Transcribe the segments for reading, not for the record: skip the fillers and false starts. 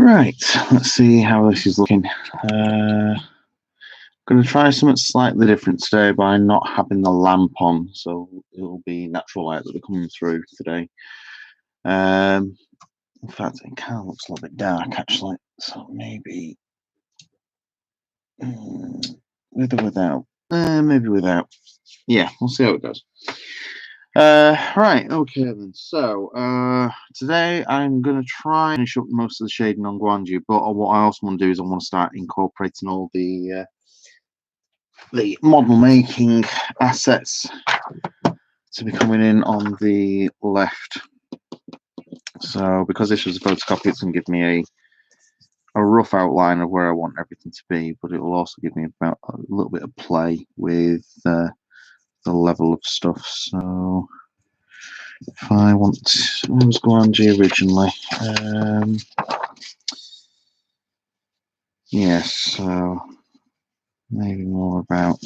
Right, let's see how this is looking. I'm going to try something slightly different today by not having the lamp on, so it'll be natural light that will be coming through today. In fact, it kind of looks a little bit dark actually, so maybe with or without. Maybe without. Yeah, we'll see how it goes. Right, okay then. So, today I'm going to try and finish up most of the shading on Gwangi, but what I also want to do is I want to start incorporating all the model making assets to be coming in on the left. So, because this was a photocopy, it's going to give me a rough outline of where I want everything to be, but it will also give me about a little bit of play with the level of stuff. So, if I want, where was Gwangi originally? Yes, so maybe more about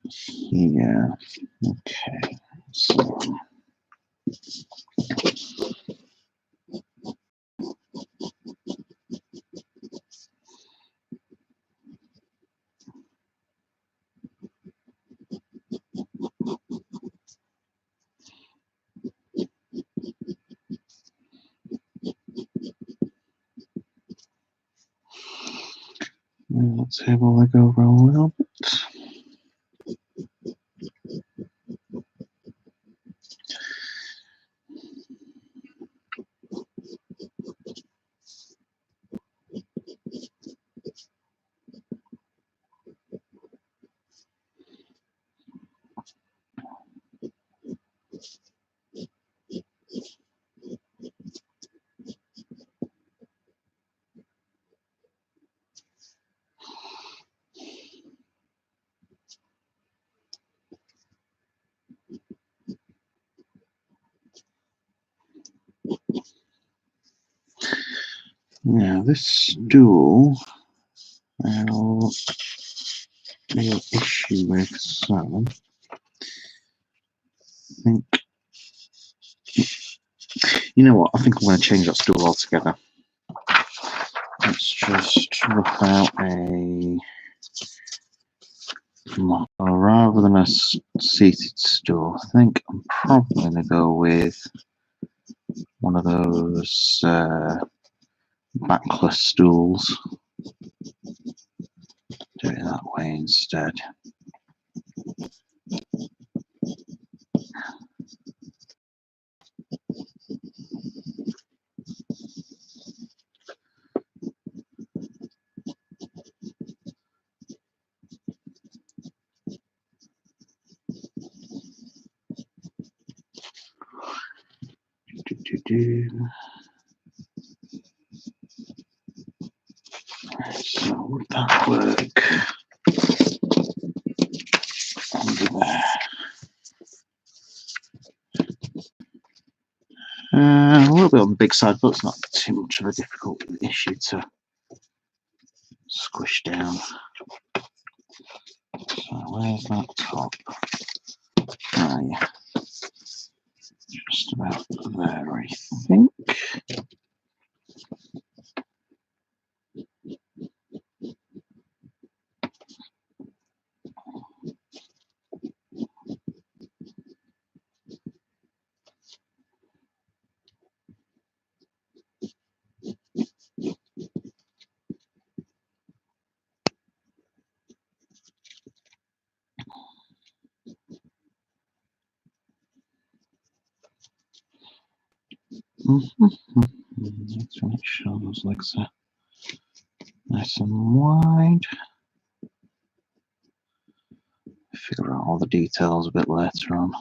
here. Okay, so let's see, will I go roll up? Now this stool I'll be an issue with, so I think, you know what, I think I'm going to change that stool altogether. Let's just rough out a model rather than a seated stool. I think I'm probably going to go with one of those backless stools. Do it that way instead. So would that work? Under there. A little bit on the big side, but it's not too much of a difficult issue to squish down. So where's that top? Ah, yeah. Just about there, I think. Need to make sure those legs are nice and wide. Figure out all the details a bit later on.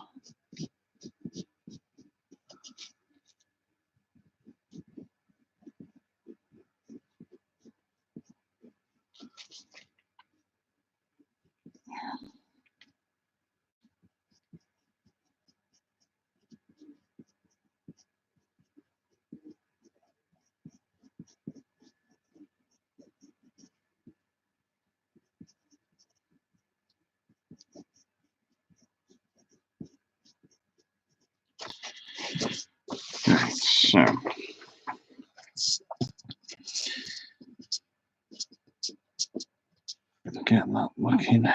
Right, so looking a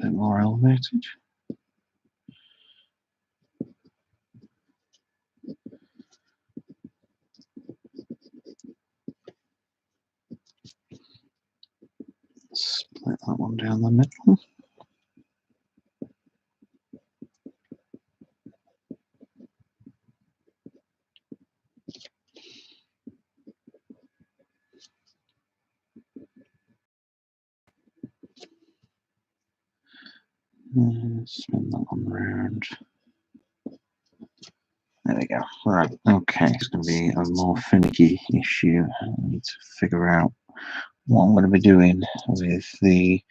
bit more elevated. Split that one down the middle. Spin that one round. There we go. Right, okay, it's going to be a more finicky issue. I need to figure out what I'm going to be doing with the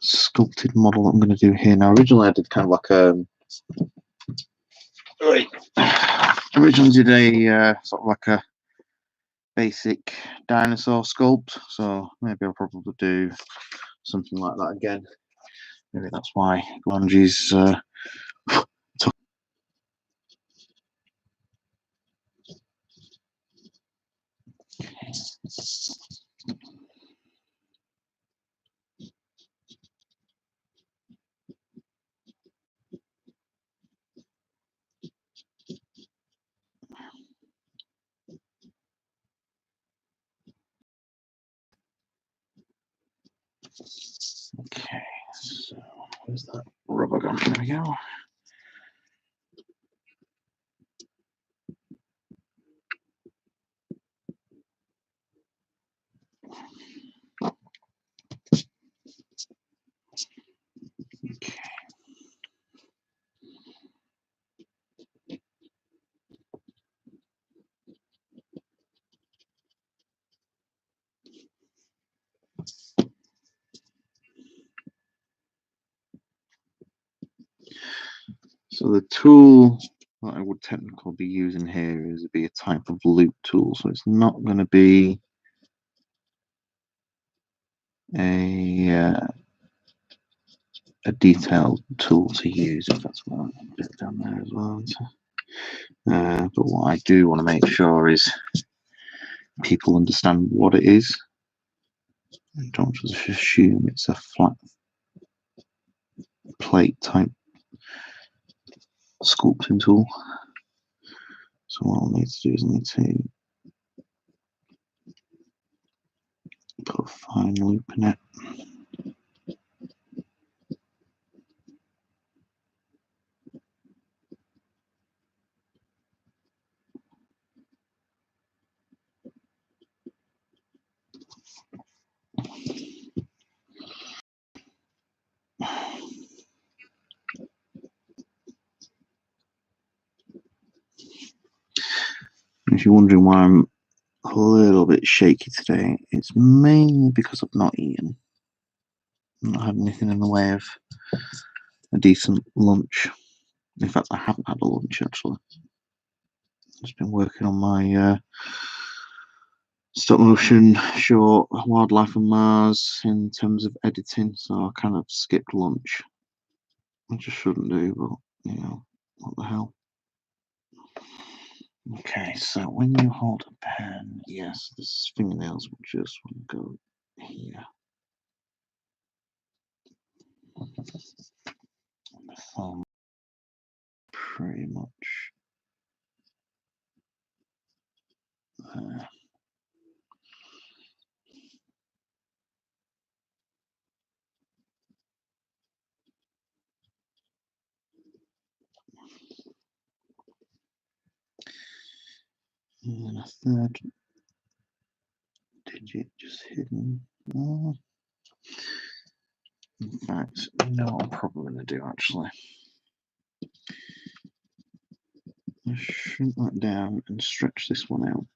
sculpted model that I'm going to do here. Now, originally I did kind of like originally did a sort of like a basic dinosaur sculpt, so maybe I'll probably do something like that again. Maybe that's why Gwangi's took. Okay, so where's that rubber gun? There we go. Okay. So the tool that I would technically be using here is a type of loop tool. So it's not going to be a detailed tool to use, if that's what I put down there as well. But what I do want to make sure is people understand what it is. And don't just assume it's a flat plate type sculpting tool. So what I'll need to do is I need to put a fine loop in it. If you're wondering why I'm a little bit shaky today, it's mainly because I've not eaten. I've not had anything in the way of a decent lunch. In fact, I haven't had a lunch actually. I've just been working on my stop motion short Wildlife on Mars in terms of editing, so I kind of skipped lunch. I just shouldn't do, but you know, what the hell. Okay, so when you hold a pen, yes, the fingernails will just want to go here. The thumb, pretty much there. And then a third digit just hidden. In fact, you know what I'm probably going to do actually? I'll shrink that down and stretch this one out.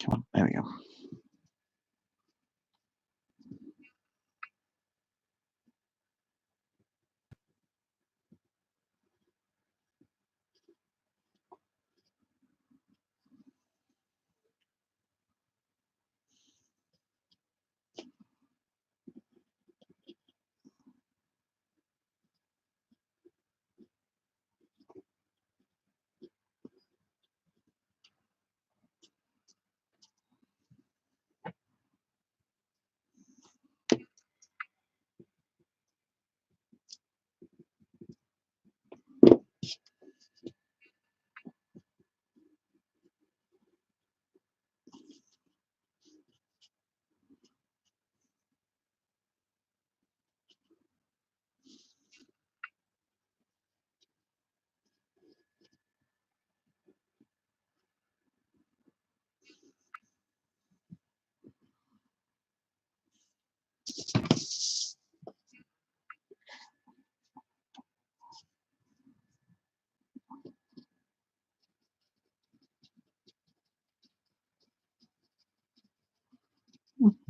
Come on, there we go.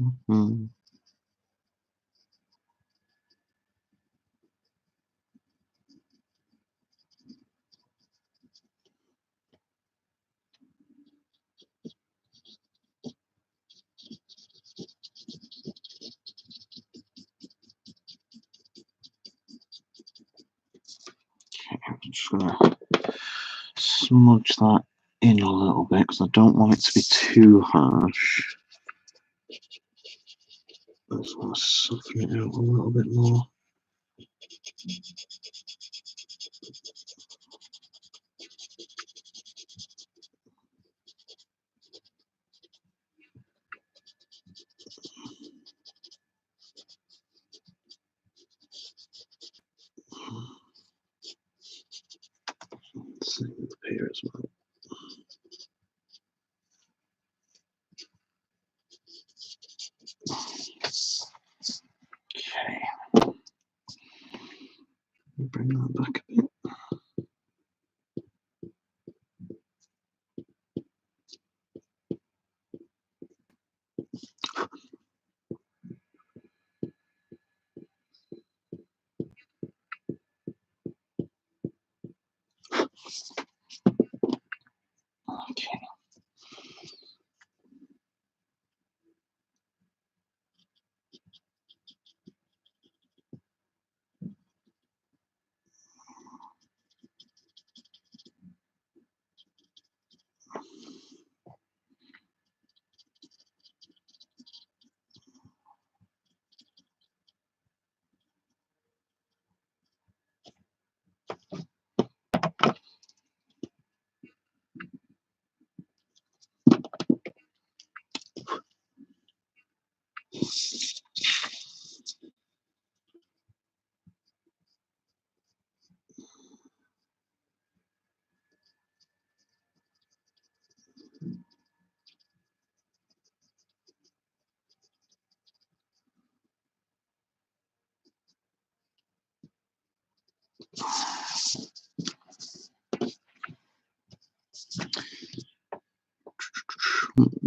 Mm-hmm. I'm just gonna smudge that in a little bit because I don't want it to be too harsh. I just want to soften it out a little bit more. Same with here as well. Okay. Bring that back a bit. Okay.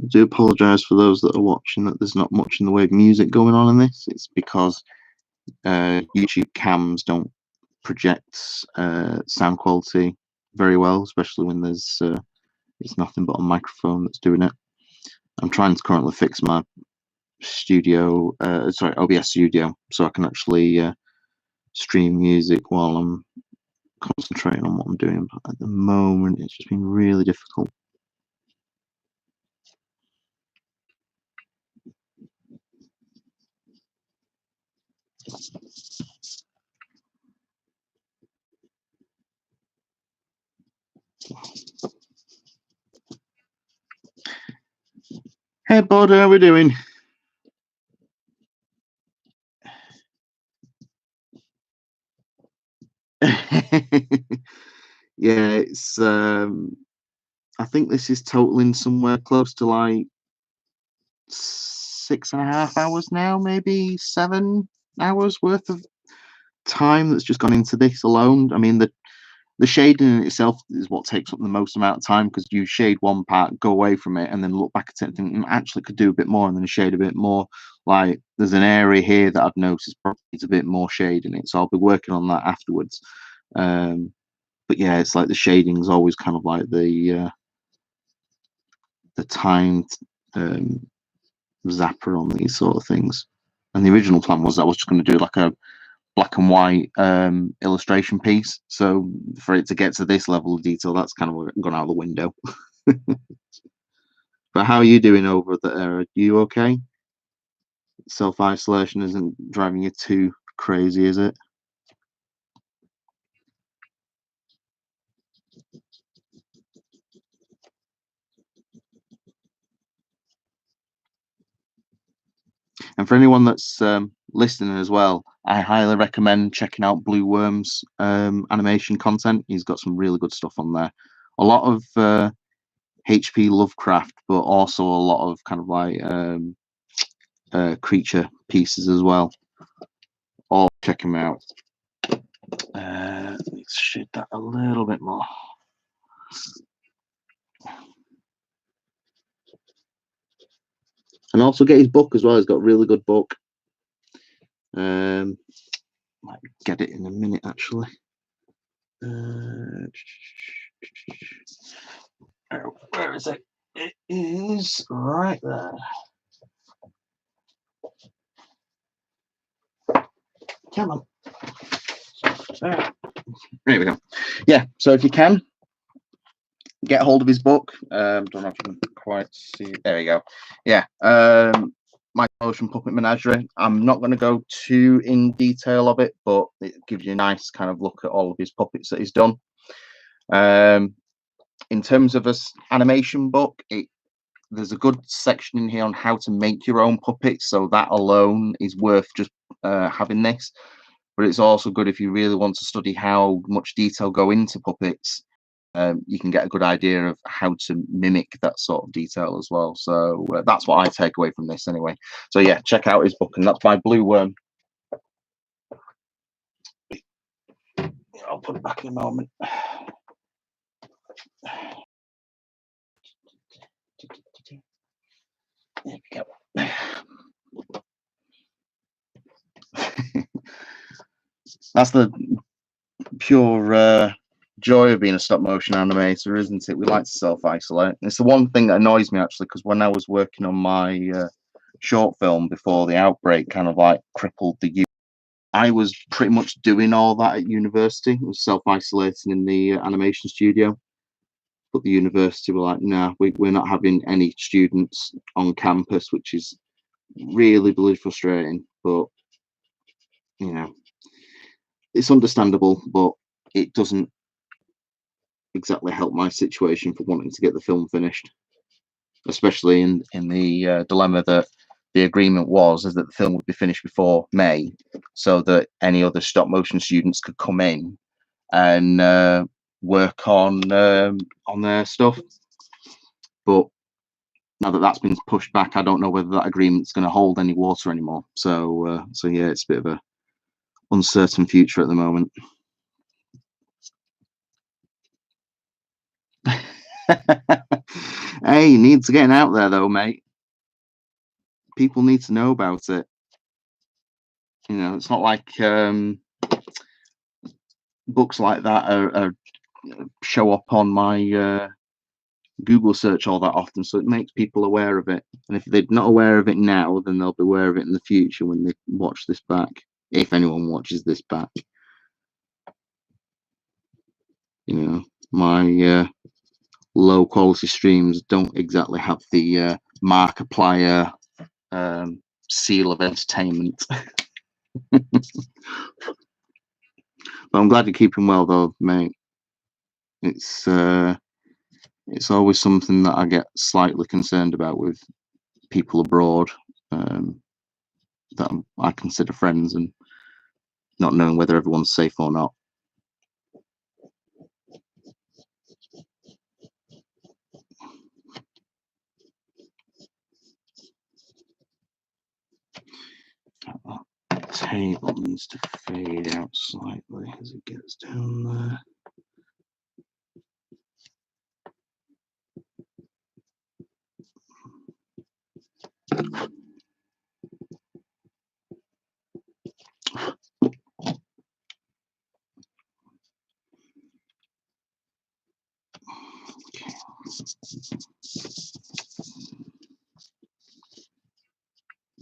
do apologise for those that are watching that there's not much in the way of music going on in this. It's because YouTube cams don't project sound quality very well, especially when there's it's nothing but a microphone that's doing it. I'm trying to currently fix my studio, OBS Studio, so I can actually stream music while I'm concentrating on what I'm doing. But at the moment, it's just been really difficult. Hey, bud, how we doing? Yeah, it's I think this is totaling somewhere close to like 6.5 hours now, maybe 7 hours worth of time that's just gone into this alone. I mean, the shading in itself is what takes up the most amount of time, because you shade one part, go away from it, and then look back at it and think, actually could do a bit more, and then shade a bit more. Like there's an area here that I've noticed probably needs a bit more shade in it, so I'll be working on that afterwards. But yeah, it's like the shading is always kind of like the timed zapper on these sort of things. And the original plan was I was just going to do like a black and white illustration piece. So for it to get to this level of detail, that's kind of gone out the window. But how are you doing over there? Are you okay? Self-isolation isn't driving you too crazy, is it? And for anyone that's listening as well, I highly recommend checking out Blue Worm's animation content. He's got some really good stuff on there. A lot of HP Lovecraft, but also a lot of kind of like creature pieces as well. All check him out. Let's shade that a little bit more. And also get his book as well. He's got a really good book. Might get it in a minute actually. Where is it? It is right there. Come on. There we go. Yeah, so if you can, get hold of his book. Don't know if you can quite see it. There you go. Yeah. My Motion Puppet Menagerie. I'm not going to go too in detail of it, but it gives you a nice kind of look at all of his puppets that he's done. In terms of an animation book, there's a good section in here on how to make your own puppets, so that alone is worth just having this. But it's also good if you really want to study how much detail go into puppets. You can get a good idea of how to mimic that sort of detail as well. So that's what I take away from this anyway. So yeah, check out his book, and that's by Blue Worm. I'll put it back in a moment. There we go. That's the pure joy of being a stop motion animator, isn't it? We like to self-isolate. It's the one thing that annoys me actually, because when I was working on my short film before the outbreak kind of like crippled the youth, I was pretty much doing all that at university. I was self-isolating in the animation studio, but the university were like, nah, we're not having any students on campus, which is really bloody frustrating. But you know, it's understandable, but it doesn't exactly help my situation for wanting to get the film finished, especially in the dilemma that the agreement was is that the film would be finished before May, so that any other stop motion students could come in and work on their stuff. But now that that's been pushed back, I don't know whether that agreement's going to hold any water anymore. So yeah, it's a bit of a uncertain future at the moment. Hey, it needs getting out there though, mate. People need to know about it. It's not like books like that are show up on my Google search all that often, so it makes people aware of it. And if they're not aware of it now, then they'll be aware of it in the future when they watch this back. If anyone watches this back, my low quality streams don't exactly have the Markiplier seal of entertainment. But I'm glad you're keeping well, though, mate. It's always something that I get slightly concerned about with people abroad that I consider friends, and not knowing whether everyone's safe or not. That table needs to fade out slightly as it gets down there.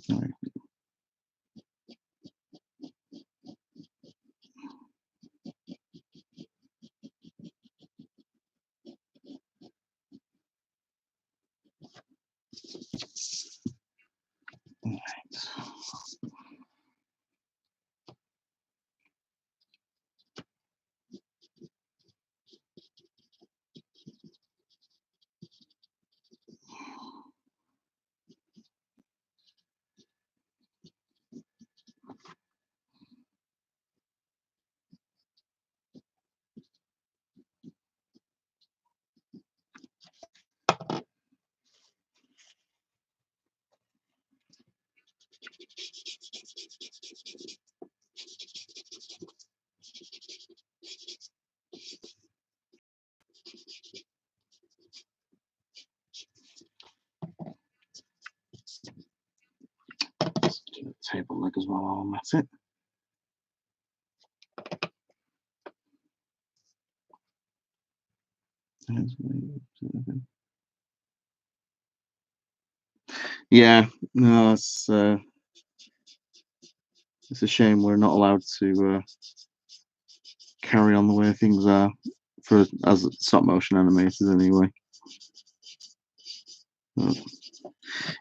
Right. Let's do the table leg as well while I'm at it. Yeah, no, it's a shame we're not allowed to carry on the way things are as stop motion animators anyway. But,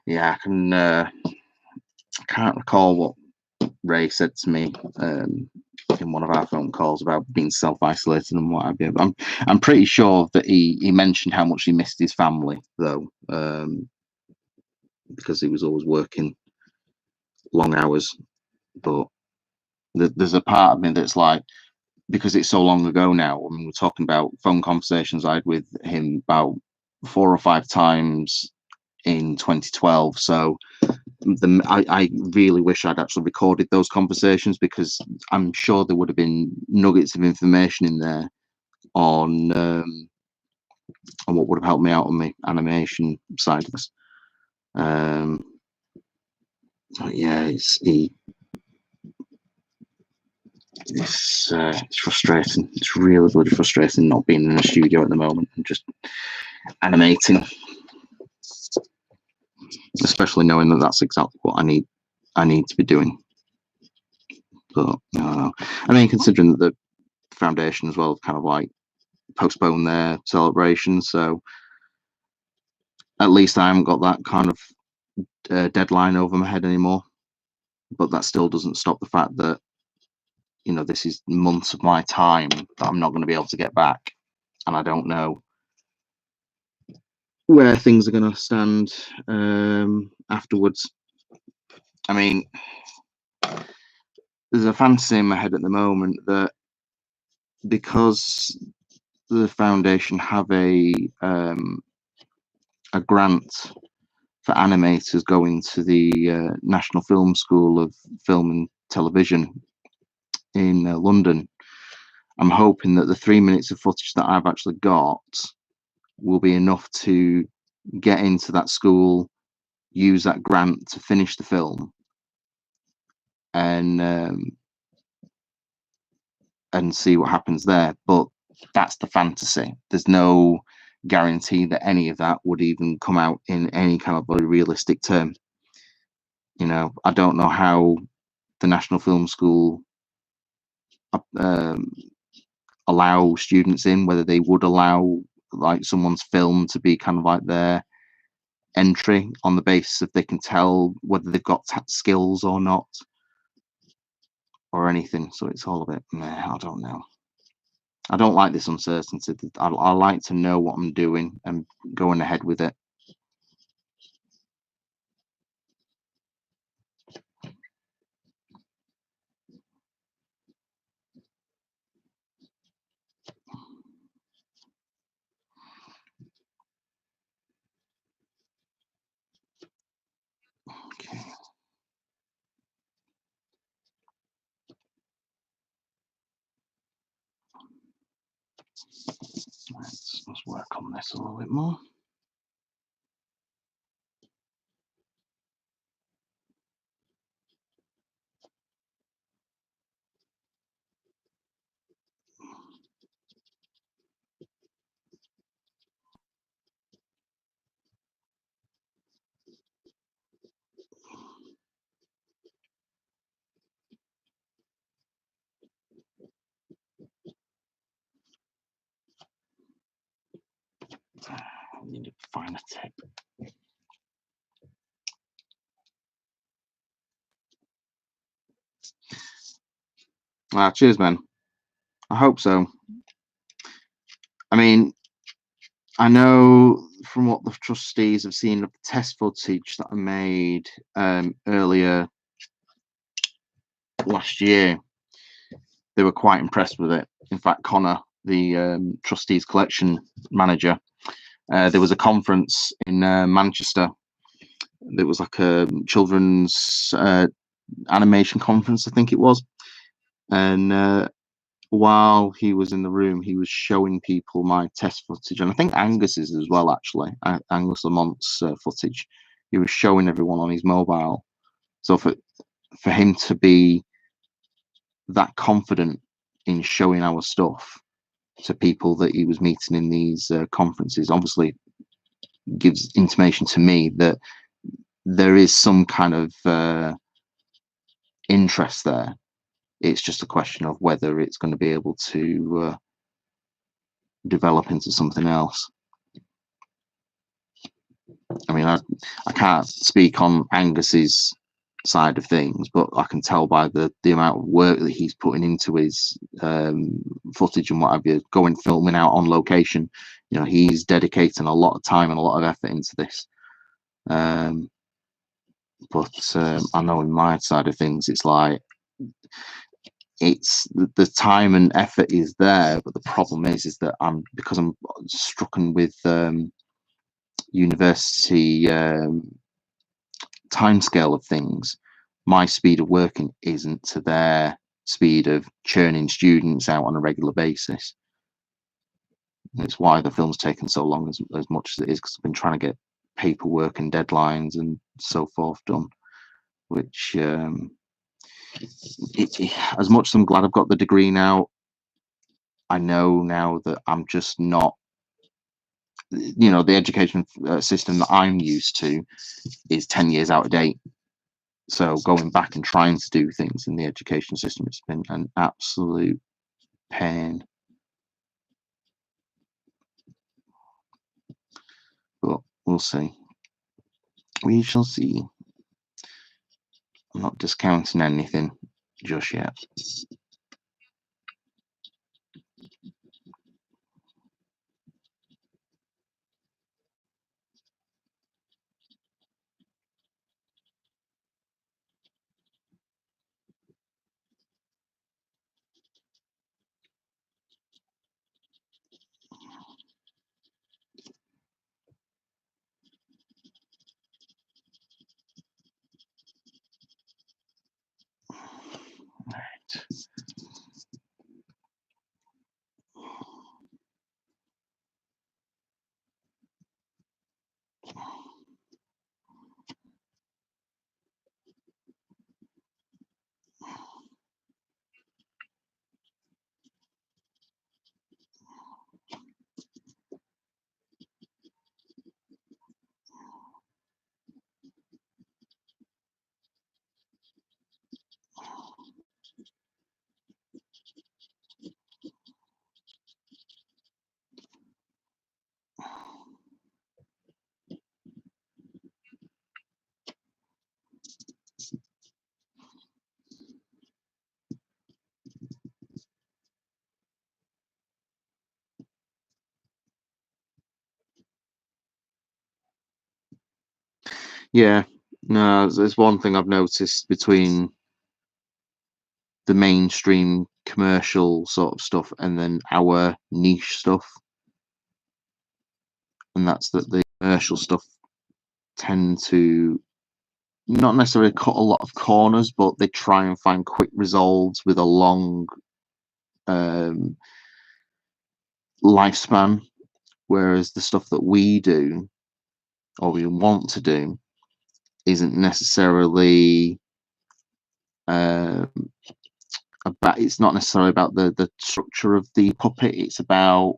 yeah, I can't recall what Ray said to me in one of our phone calls about being self-isolated and what have you. I'm pretty sure that he mentioned how much he missed his family though, because he was always working long hours. But there's a part of me that's like, because it's so long ago now. I mean, we're talking about phone conversations I had with him about 4 or 5 times in 2012. So I really wish I'd actually recorded those conversations, because I'm sure there would have been nuggets of information in there on what would have helped me out on the animation side of this. Yeah, it's frustrating. It's really, really frustrating not being in a studio at the moment and just animating, especially knowing that that's exactly what I need to be doing. But no. I mean, considering that the foundation as well kind of like postpone their celebration, so at least I haven't got that kind of deadline over my head anymore. But that still doesn't stop the fact that this is months of my time that I'm not going to be able to get back, and I don't know where things are going to stand afterwards. I mean, there's a fantasy in my head at the moment that because the foundation have a grant for animators going to the National Film School of Film and Television in London, I'm hoping that the 3 minutes of footage that I've actually got will be enough to get into that school, use that grant to finish the film, and see what happens there. But that's the fantasy. There's no guarantee that any of that would even come out in any kind of a realistic term. I don't know how the National Film School um, allow students in, whether they would allow like someone's film to be kind of like their entry on the basis of they can tell whether they've got skills or not or anything. So it's all a bit meh, I don't know. I don't like this uncertainty. I like to know what I'm doing and going ahead with it. Okay. Let's work on this a little bit more. I need to find a tip. Cheers, man. I hope so. I mean, I know from what the trustees have seen of the test footage that I made earlier last year, they were quite impressed with it. In fact, Connor, the trustees collection manager, there was a conference in Manchester. There was like a children's animation conference, I think it was. And while he was in the room, he was showing people my test footage, and I think Angus's as well, actually, Angus Lamont's footage. He was showing everyone on his mobile. So for him to be that confident in showing our stuff to people that he was meeting in these conferences obviously gives intimation to me that there is some kind of interest there. It's just a question of whether it's going to be able to develop into something else. I mean, I can't speak on Angus's side of things, but I can tell by the amount of work that he's putting into his footage and what have you, going filming out on location. He's dedicating a lot of time and a lot of effort into this. But I know in my side of things, it's like it's the time and effort is there, but the problem is that because I'm stricken with university timescale of things, my speed of working isn't to their speed of churning students out on a regular basis. It's why the film's taken so long as much as it is, because I've been trying to get paperwork and deadlines and so forth done, which as much as I'm glad I've got the degree now, I know now that I'm just not, the education system that I'm used to is 10 years out of date. So going back and trying to do things in the education system, it's been an absolute pain. But we'll see. We shall see. I'm not discounting anything just yet. Right. Yeah, no, there's one thing I've noticed between the mainstream commercial sort of stuff and then our niche stuff, and that's that the commercial stuff tend to not necessarily cut a lot of corners, but they try and find quick results with a long um, lifespan. Whereas the stuff that we do or we want to do isn't necessarily um, about. It's not necessarily about the structure of the puppet. It's about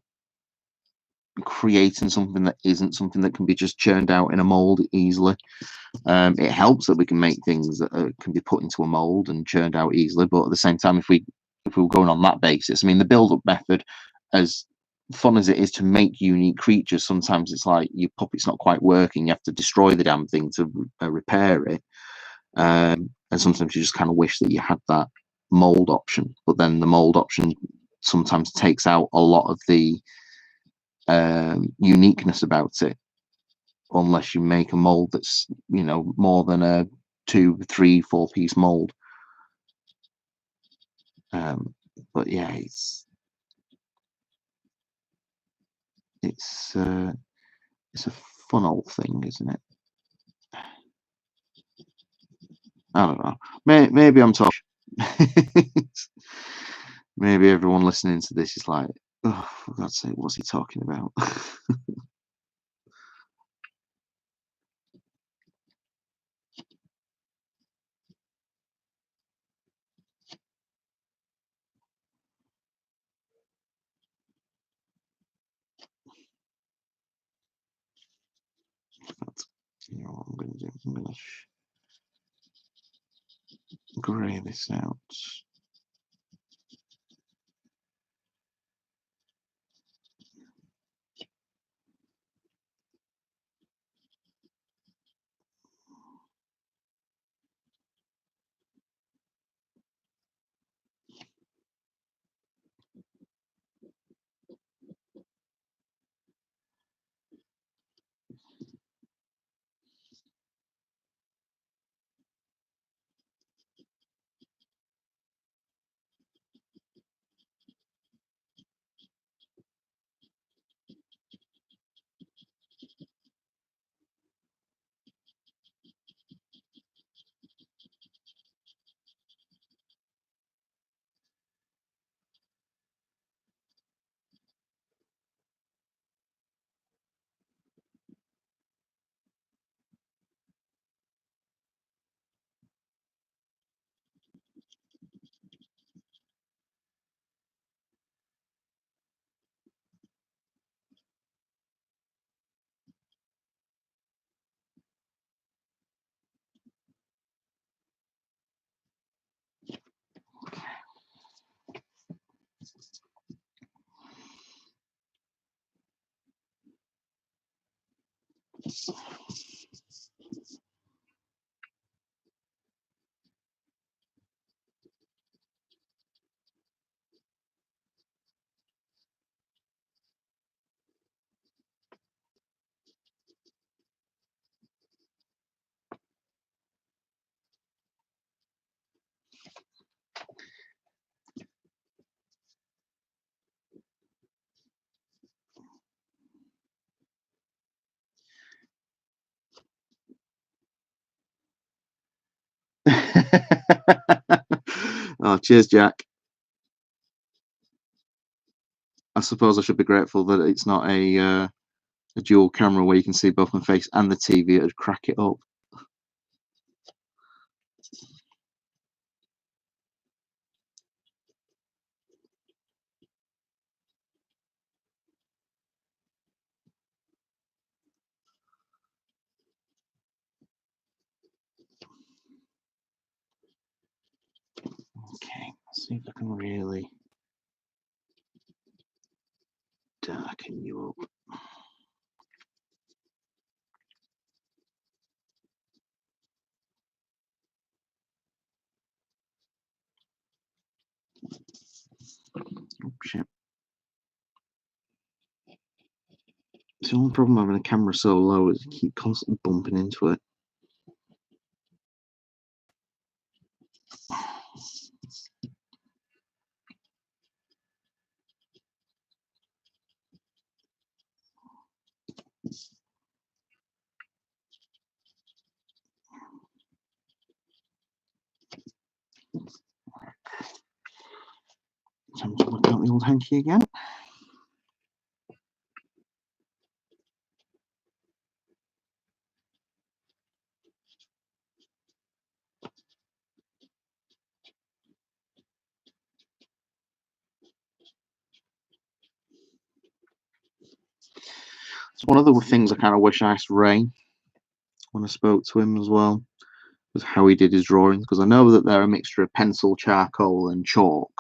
creating something that isn't something that can be just churned out in a mold easily. It helps that we can make things that can be put into a mold and churned out easily, but at the same time, if we were going on that basis, I mean, the build-up method, as fun as it is to make unique creatures, sometimes it's like your puppet's not quite working. You have to destroy the damn thing to repair it, and sometimes you just kind of wish that you had that mold option. But then the mold option sometimes takes out a lot of the uniqueness about it, unless you make a mold that's more than a 2, 3, 4 piece mold. Um, but yeah, it's uh, it's a fun old thing, isn't it? I don't know. Maybe I'm talking. Maybe everyone listening to this is like, oh, for God's sake, what's he talking about? But, you know what I'm going to do? I'm going to grey this out. Oh, cheers, Jack. I suppose I should be grateful that it's not a dual camera where you can see both my face and the TV. It'd crack it up. Okay, let's see if I can really darken you up. Oh, shit. The only problem having a camera so low is you keep constantly bumping into it. Time to look out the old hanky again. So one of the things I kind of wish I asked Ray when I spoke to him as well was how he did his drawings, because I know that they're a mixture of pencil, charcoal, and chalk,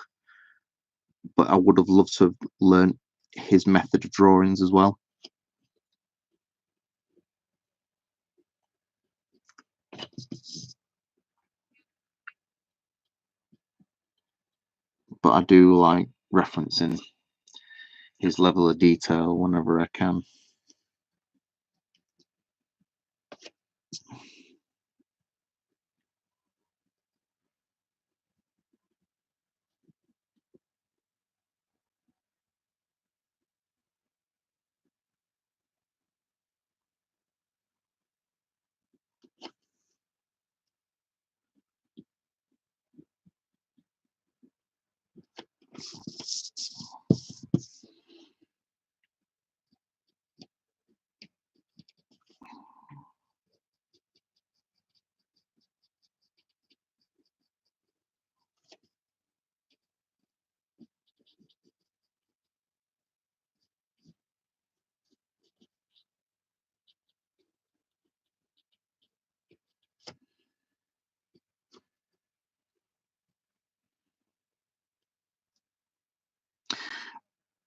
but I would have loved to have learnt his method of drawings as well. But I do like referencing his level of detail whenever I can.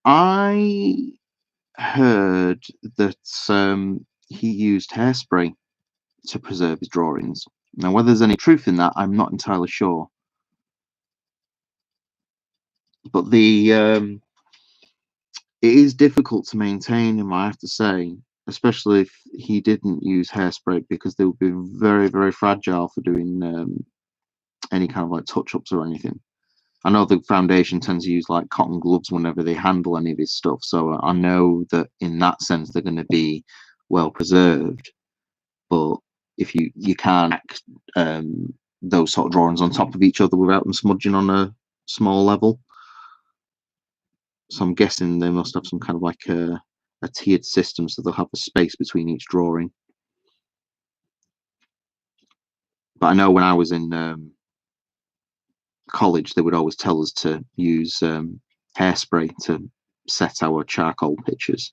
I heard that he used hairspray to preserve his drawings. Now, whether there's any truth in that, I'm not entirely sure. But it is difficult to maintain him, I have to say, especially if he didn't use hairspray, because they would be very, very fragile for doing any kind of like touch-ups or anything. I know the foundation tends to use like cotton gloves whenever they handle any of his stuff, so I know that in that sense they're going to be well preserved. But if you can't those sort of drawings on top of each other without them smudging on a small level, so I'm guessing they must have some kind of like a tiered system, so they'll have a space between each drawing. But I know when I was in college, they would always tell us to use hairspray to set our charcoal pictures.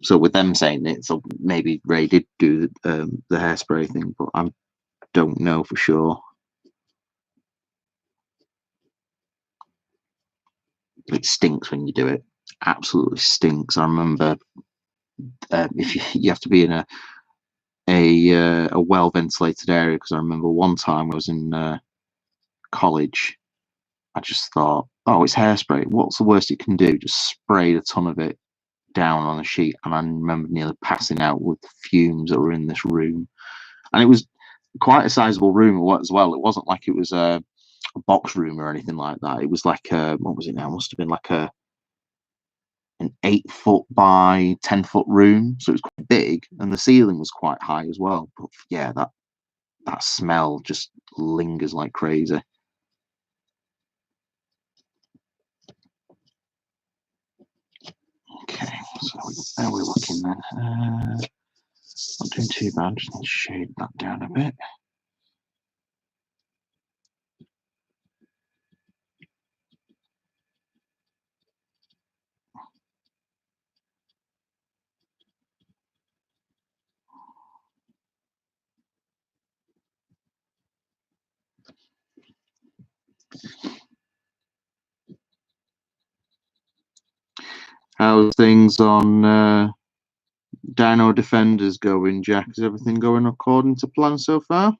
So with them saying it, so maybe Ray did do the hairspray thing, but I don't know for sure. It stinks when you do it. Absolutely stinks. I remember if you have to be in a well ventilated area, because I remember one time I was in college. I just thought, oh, it's hairspray. What's the worst it can do? Just sprayed a ton of it down on a sheet, and I remember nearly passing out with the fumes that were in this room. And it was quite a sizable room as well. It wasn't like it was a box room or anything like that. It was like what was it now? It must have been like an 8 foot by 10 foot room, so it was quite big, and the ceiling was quite high as well. But yeah, that smell just lingers like crazy. Okay, so there we're looking then. Not doing too bad. Just need to shade that down a bit. How's things on Dino Defenders going, Jack? Is everything going according to plan so far?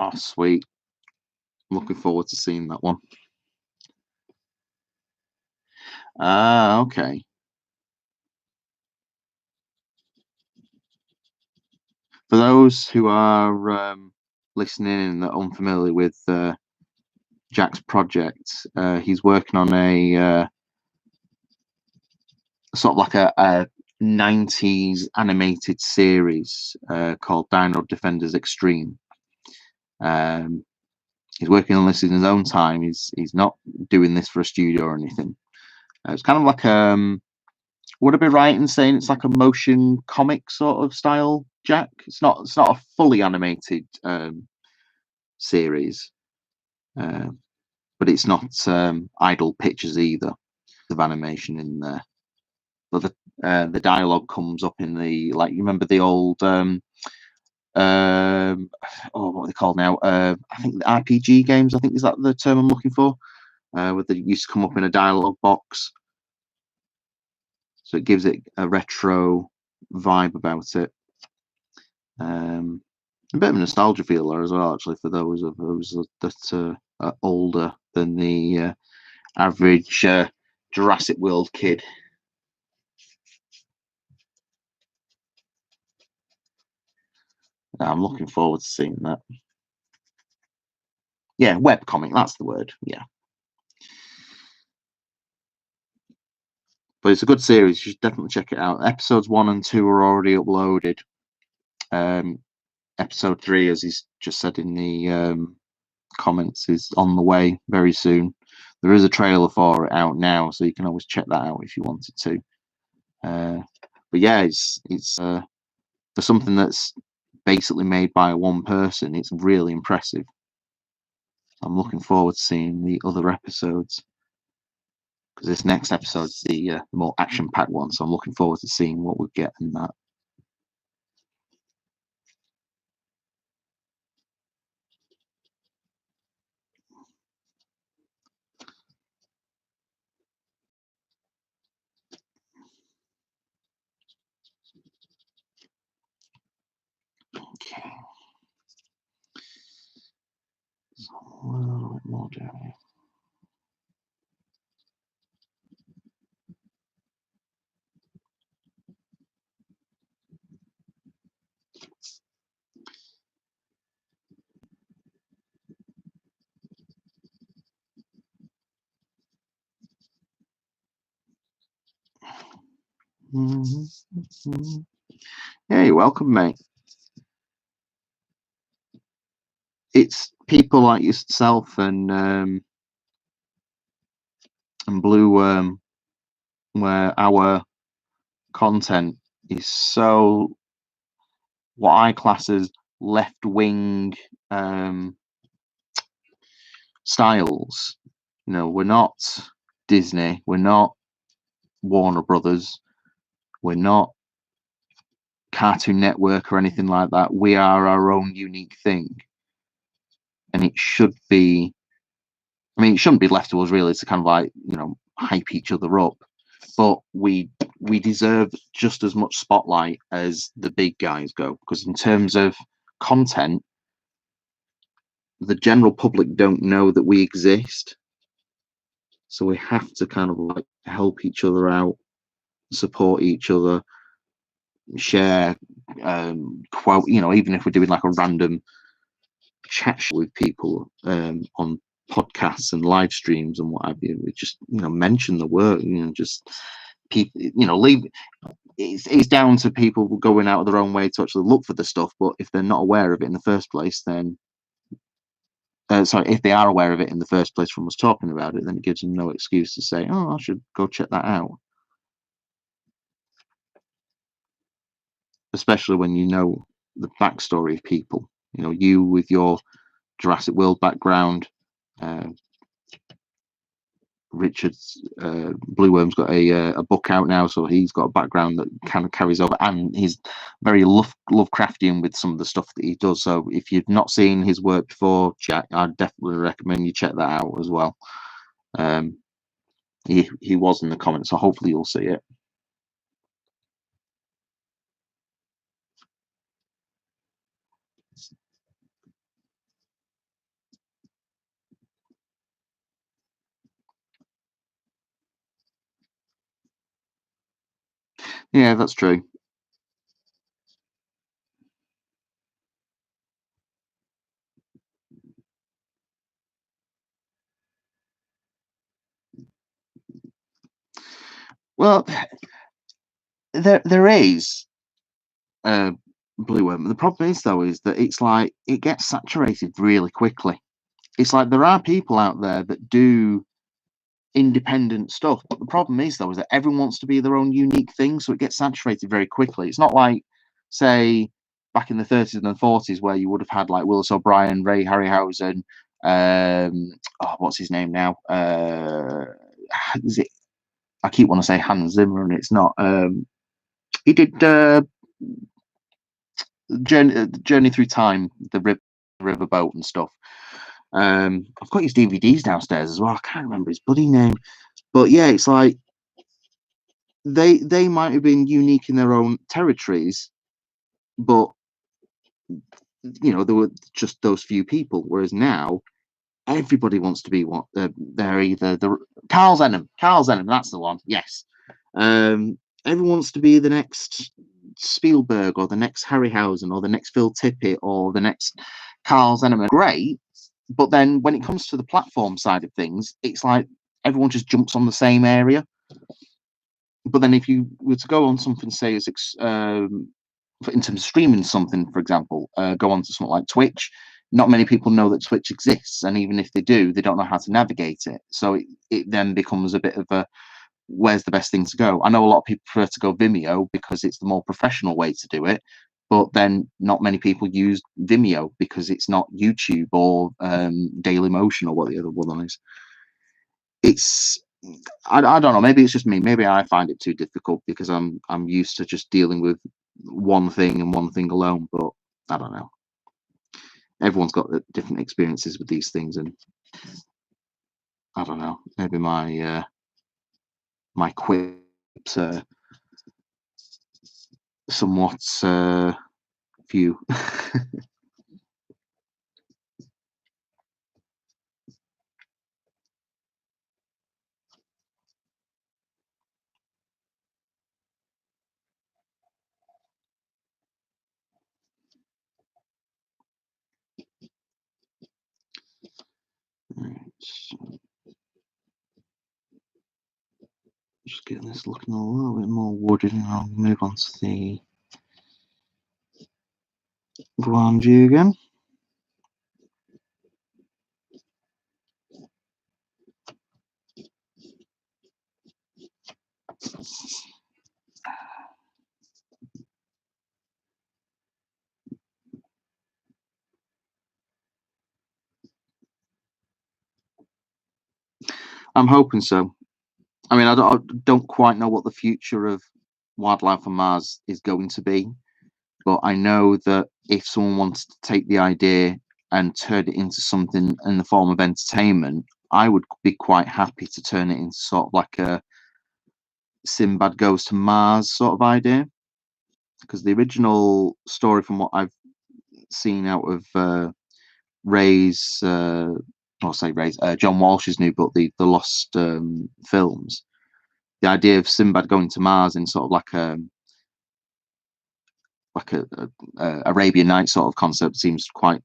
Oh, sweet. Looking forward to seeing that one. Ah, okay. For those who are listening and that are unfamiliar with Jack's project, he's working on a sort of like a 90s animated series called Dino Defenders Extreme. He's working on this in his own time. He's not doing this for a studio or anything. It's kind of like would I be right in saying it's like a motion comic sort of style, Jack? It's not a fully animated series, uh, but it's not idle pictures either. Of animation in there, but the dialogue comes up in the, like, you remember the old oh, what are they called now? I think the RPG games. I think is that the term I'm looking for? Where they used to come up in a dialogue box, so it gives it a retro vibe about it. A bit of a nostalgia feel there as well, actually, for those of us that are older than the average Jurassic World kid. I'm looking forward to seeing that. Yeah, webcomic, that's the word. Yeah. But it's a good series. You should definitely check it out. Episodes 1 and 2 are already uploaded. Episode 3, as he's just said in the comments, is on the way very soon. There is a trailer for it out now, so you can always check that out if you wanted to. But yeah, it's for something that's basically made by one person. It's really impressive. I'm looking forward to seeing the other episodes, because this next episode's the more action-packed one. So I'm looking forward to seeing what we get in that. Okay. So a little bit more down here. Mm-hmm. Yeah, you're welcome, mate. It's people like yourself and Blue, where our content is so what I class as left wing styles. You know, we're not Disney, we're not Warner Brothers, we're not Cartoon Network or anything like that. We are our own unique thing, and it should be. I mean, it shouldn't be left to us really to kind of like, hype each other up, but we deserve just as much spotlight as the big guys go, because in terms of content, the general public don't know that we exist, so we have to kind of like help each other out, support each other, share quote, even if we're doing like a random chat with people on podcasts and live streams and what have you. We just mention the work, just people, leave. It's down to people going out of their own way to actually look for the stuff, but if they're not aware of it in the first place, then sorry, if they are aware of it in the first place from us talking about it, then it gives them no excuse to say, oh, I should go check that out. Especially when you know the backstory of people. You with your Jurassic World background, uh, Richard's Blueworm's got a book out now, so he's got a background that kind of carries over, and he's very Lovecraftian with some of the stuff that he does. So if you've not seen his work before, Jack, I'd definitely recommend you check that out as well. He was in the comments, so hopefully you'll see it. Yeah, that's true. Well, there is blue worm. The problem is though is that it's like it gets saturated really quickly. It's like there are people out there that do independent stuff, but the problem is though is that everyone wants to be their own unique thing, so it gets saturated very quickly. It's not like, say, back in the 30s and the 40s where you would have had like Willis O'Brien, Ray Harryhausen, what's his name now? Is it? I keep wanting to say Hans Zimmer, and it's not. He did Journey Through Time, the Riverboat and stuff. I've got his DVDs downstairs as well. I can't remember his bloody name, but yeah, it's like they might have been unique in their own territories, but there were just those few people. Whereas now, everybody wants to be what they're either the Carl Zenem. Carl Zenem, that's the one. Yes, everyone wants to be the next Spielberg or the next Harryhausen or the next Phil Tippett or the next Carl Zenem. Great, but then when it comes to the platform side of things, it's like everyone just jumps on the same area. But then if you were to go on something, say, as in terms of streaming something, for example, go on to something like Twitch, not many people know that Twitch exists. And even if they do, they don't know how to navigate it. So it then becomes a bit of a, where's the best thing to go? I know a lot of people prefer to go Vimeo because it's the more professional way to do it. But then not many people use Vimeo because it's not YouTube or Dailymotion or what the other one is. It's I don't know. Maybe it's just me. Maybe I find it too difficult because I'm used to just dealing with one thing and one thing alone. But I don't know. Everyone's got different experiences with these things, and I don't know. Maybe my quips are somewhat few. Right, so just getting this looking a little bit more wooded, and I'll move on to the Gwangi again. I'm hoping so. I mean, I don't quite know what the future of wildlife on Mars is going to be, but I know that if someone wants to take the idea and turn it into something in the form of entertainment, I would be quite happy to turn it into sort of like a Sinbad Goes to Mars sort of idea. Because the original story, from what I've seen out of Ray's, I'll say Ray's, John Walsh's new book, the Lost Films, the idea of Sinbad going to Mars in sort of like a Arabian Night sort of concept seems quite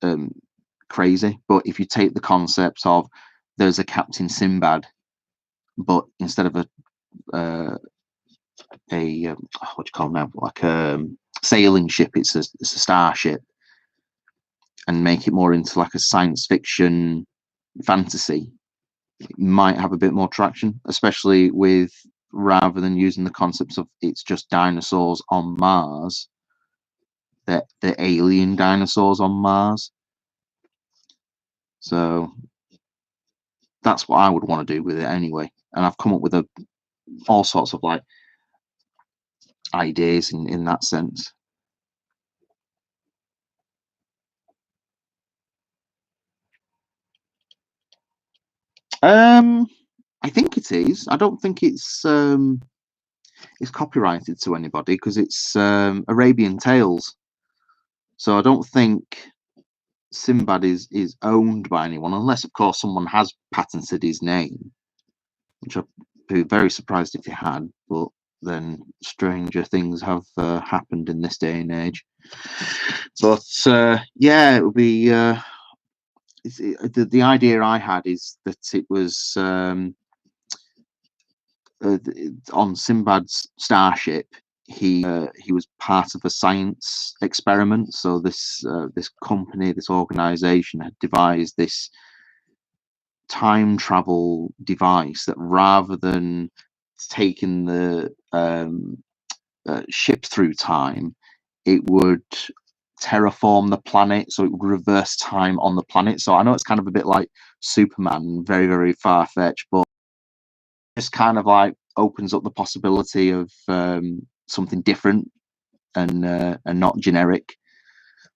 um, crazy. But if you take the concept of there's a Captain Sinbad, but instead of what do you call it now, like a sailing ship, it's a starship, and make it more into like a science fiction fantasy, it might have a bit more traction, especially with rather than using the concepts of it's just dinosaurs on Mars, that the alien dinosaurs on Mars. So that's what I would want to do with it anyway. And I've come up with all sorts of like ideas in that sense. Um, I think it is. I don't think it's copyrighted to anybody because it's Arabian Tales. So I don't think Sinbad is owned by anyone, unless of course someone has patented his name, which I'd be very surprised if he had. But then stranger things have happened in this day and age. But yeah, it would be the idea I had is that it was on Sinbad's starship. He was part of a science experiment. So this company, this organization, had devised this time travel device that, rather than taking the ship through time, it would terraform the planet, so it would reverse time on the planet. So I know it's kind of a bit like Superman, very, very far-fetched, but just kind of like opens up the possibility of something different and not generic.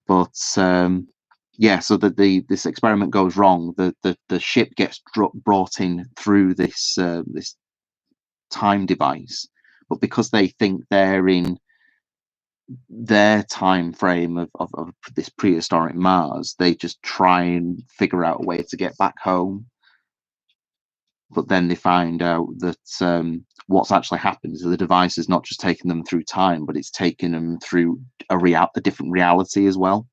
But yeah, so this experiment goes wrong. The ship gets brought in through this time device, but because they think they're in their time frame of this prehistoric Mars, they just try and figure out a way to get back home. But then they find out that what's actually happened is the device is not just taking them through time, but it's taking them through a different reality as well.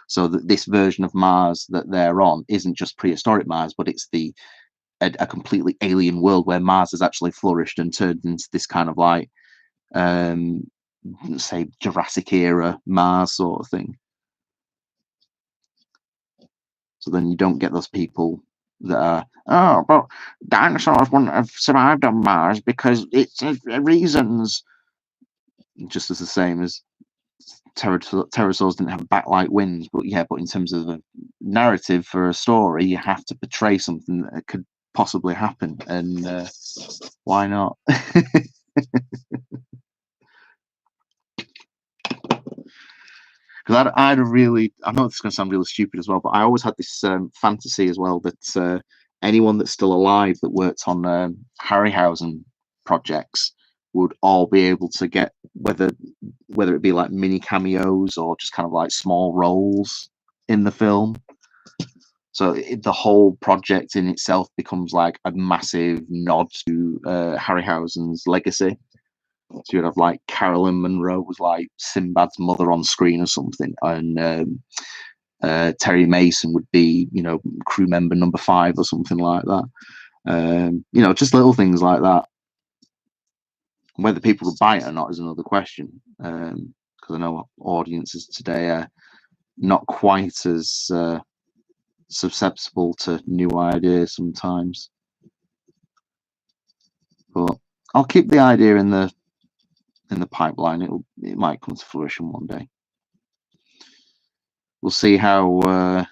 So that this version of Mars that they're on isn't just prehistoric Mars, but it's a completely alien world where Mars has actually flourished and turned into this kind of like say Jurassic era Mars sort of thing. So then you don't get those people that are, oh, but dinosaurs wouldn't have survived on Mars because it's reasons. Just as the same as pterosaurs didn't have back-like wings, but yeah, but in terms of a narrative for a story, you have to portray something that could possibly happen, and why not? Because I know this is going to sound really stupid as well, but I always had this fantasy as well that anyone that's still alive that worked on Harryhausen projects would all be able to get, whether it be like mini cameos or just kind of like small roles in the film. So the whole project in itself becomes like a massive nod to Harryhausen's legacy. So you'd have like Carolyn Monroe was like Sinbad's mother on screen or something, and Terry Mason would be, crew member number 5 or something like that. Just little things like that. Whether people will buy it or not is another question, because I know audiences today are not quite as susceptible to new ideas sometimes. But I'll keep the idea in the pipeline. It might come to fruition one day. We'll see how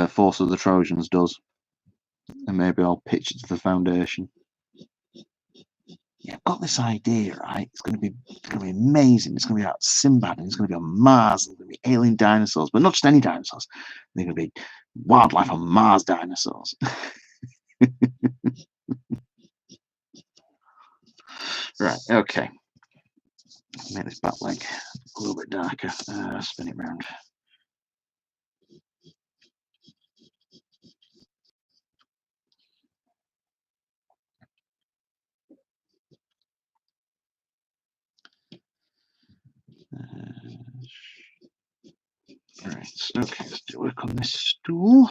Force of the Trojans does, and maybe I'll pitch it to the foundation. Yeah, I've got this idea, right? It's going to be amazing. It's going to be about Sinbad, and it's going to be on Mars, and there's going to be alien dinosaurs, but not just any dinosaurs. They're going to be wildlife on Mars dinosaurs. Right, okay. Make this back leg a little bit darker. Spin it round. Right, okay, let's do work on this stool.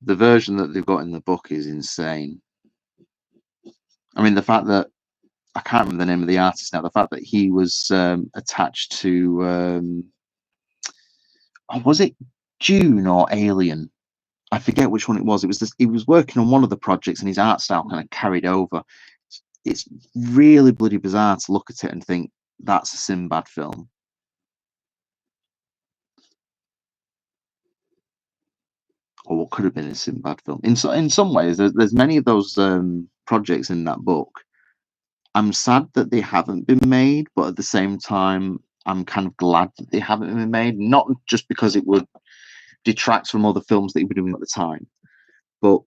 The version that they've got in the book is insane. I mean, the fact that I can't remember the name of the artist now. The fact that he was attached to was it Dune or Alien? I forget which one it was. It was he was working on one of the projects, and his art style kind of carried over. It's really bloody bizarre to look at it and think that's a Sinbad film. Or what could have been a Sinbad film. In some ways, there's many of those projects in that book. I'm sad that they haven't been made, but at the same time, I'm kind of glad that they haven't been made. Not just because it would detract from other films that he was doing at the time, but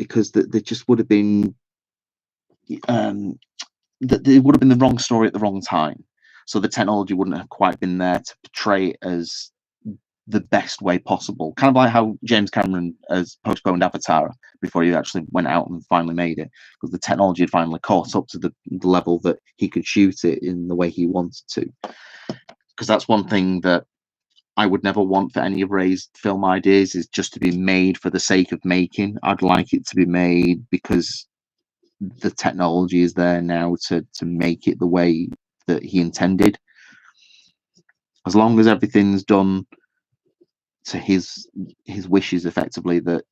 because there just would have been that it would have been the wrong story at the wrong time. So the technology wouldn't have quite been there to portray it as the best way possible. Kind of like how James Cameron has postponed Avatar before he actually went out and finally made it, because the technology had finally caught up to the level that he could shoot it in the way he wanted to. Because that's one thing that I would never want for any of Ray's film ideas, is just to be made for the sake of making. I'd like it to be made because the technology is there now to make it the way that he intended. As long as everything's done to his wishes, effectively, that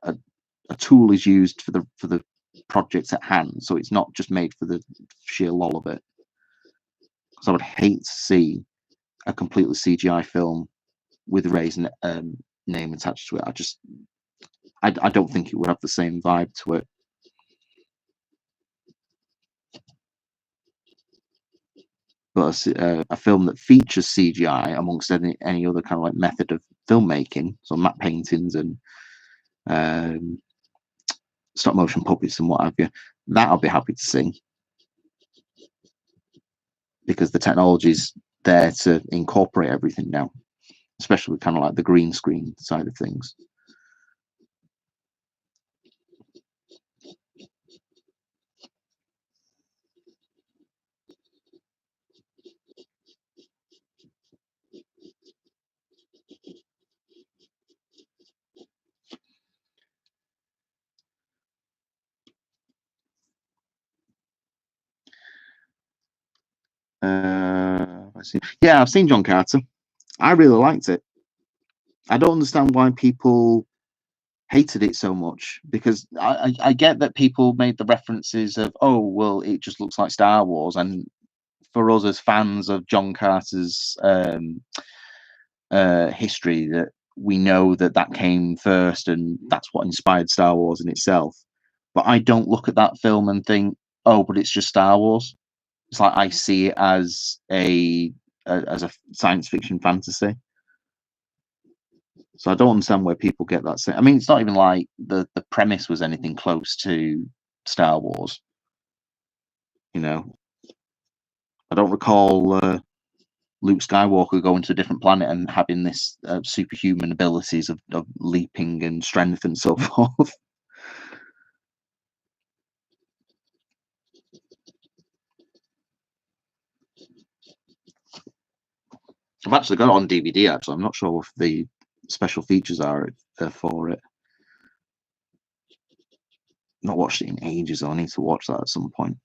a tool is used for the project at hand, so it's not just made for the sheer lol of it. Because I would hate to see a completely CGI film with Ray's name attached to it. I don't think it would have the same vibe to it. But a film that features CGI amongst any other kind of like method of filmmaking, so matte paintings and stop motion puppets and what have you, that I'll be happy to see, because the technology's there to incorporate everything now, especially with kind of like the green screen side of things. Yeah, I've seen John Carter. I really liked it. I don't understand why people hated it so much, because I get that people made the references of, oh, well, it just looks like Star Wars, and for us as fans of John Carter's history, that we know that came first and that's what inspired Star Wars in itself. But I don't look at that film and think, oh, but it's just Star Wars. It's like I see it as a science fiction fantasy. So I don't understand where people get that. I mean, it's not even like the premise was anything close to Star Wars. I don't recall Luke Skywalker going to a different planet and having this superhuman abilities of leaping and strength and so forth. I've actually got it on DVD. Actually, I'm not sure if the special features are for it. Not watched it in ages. I need to watch that at some point.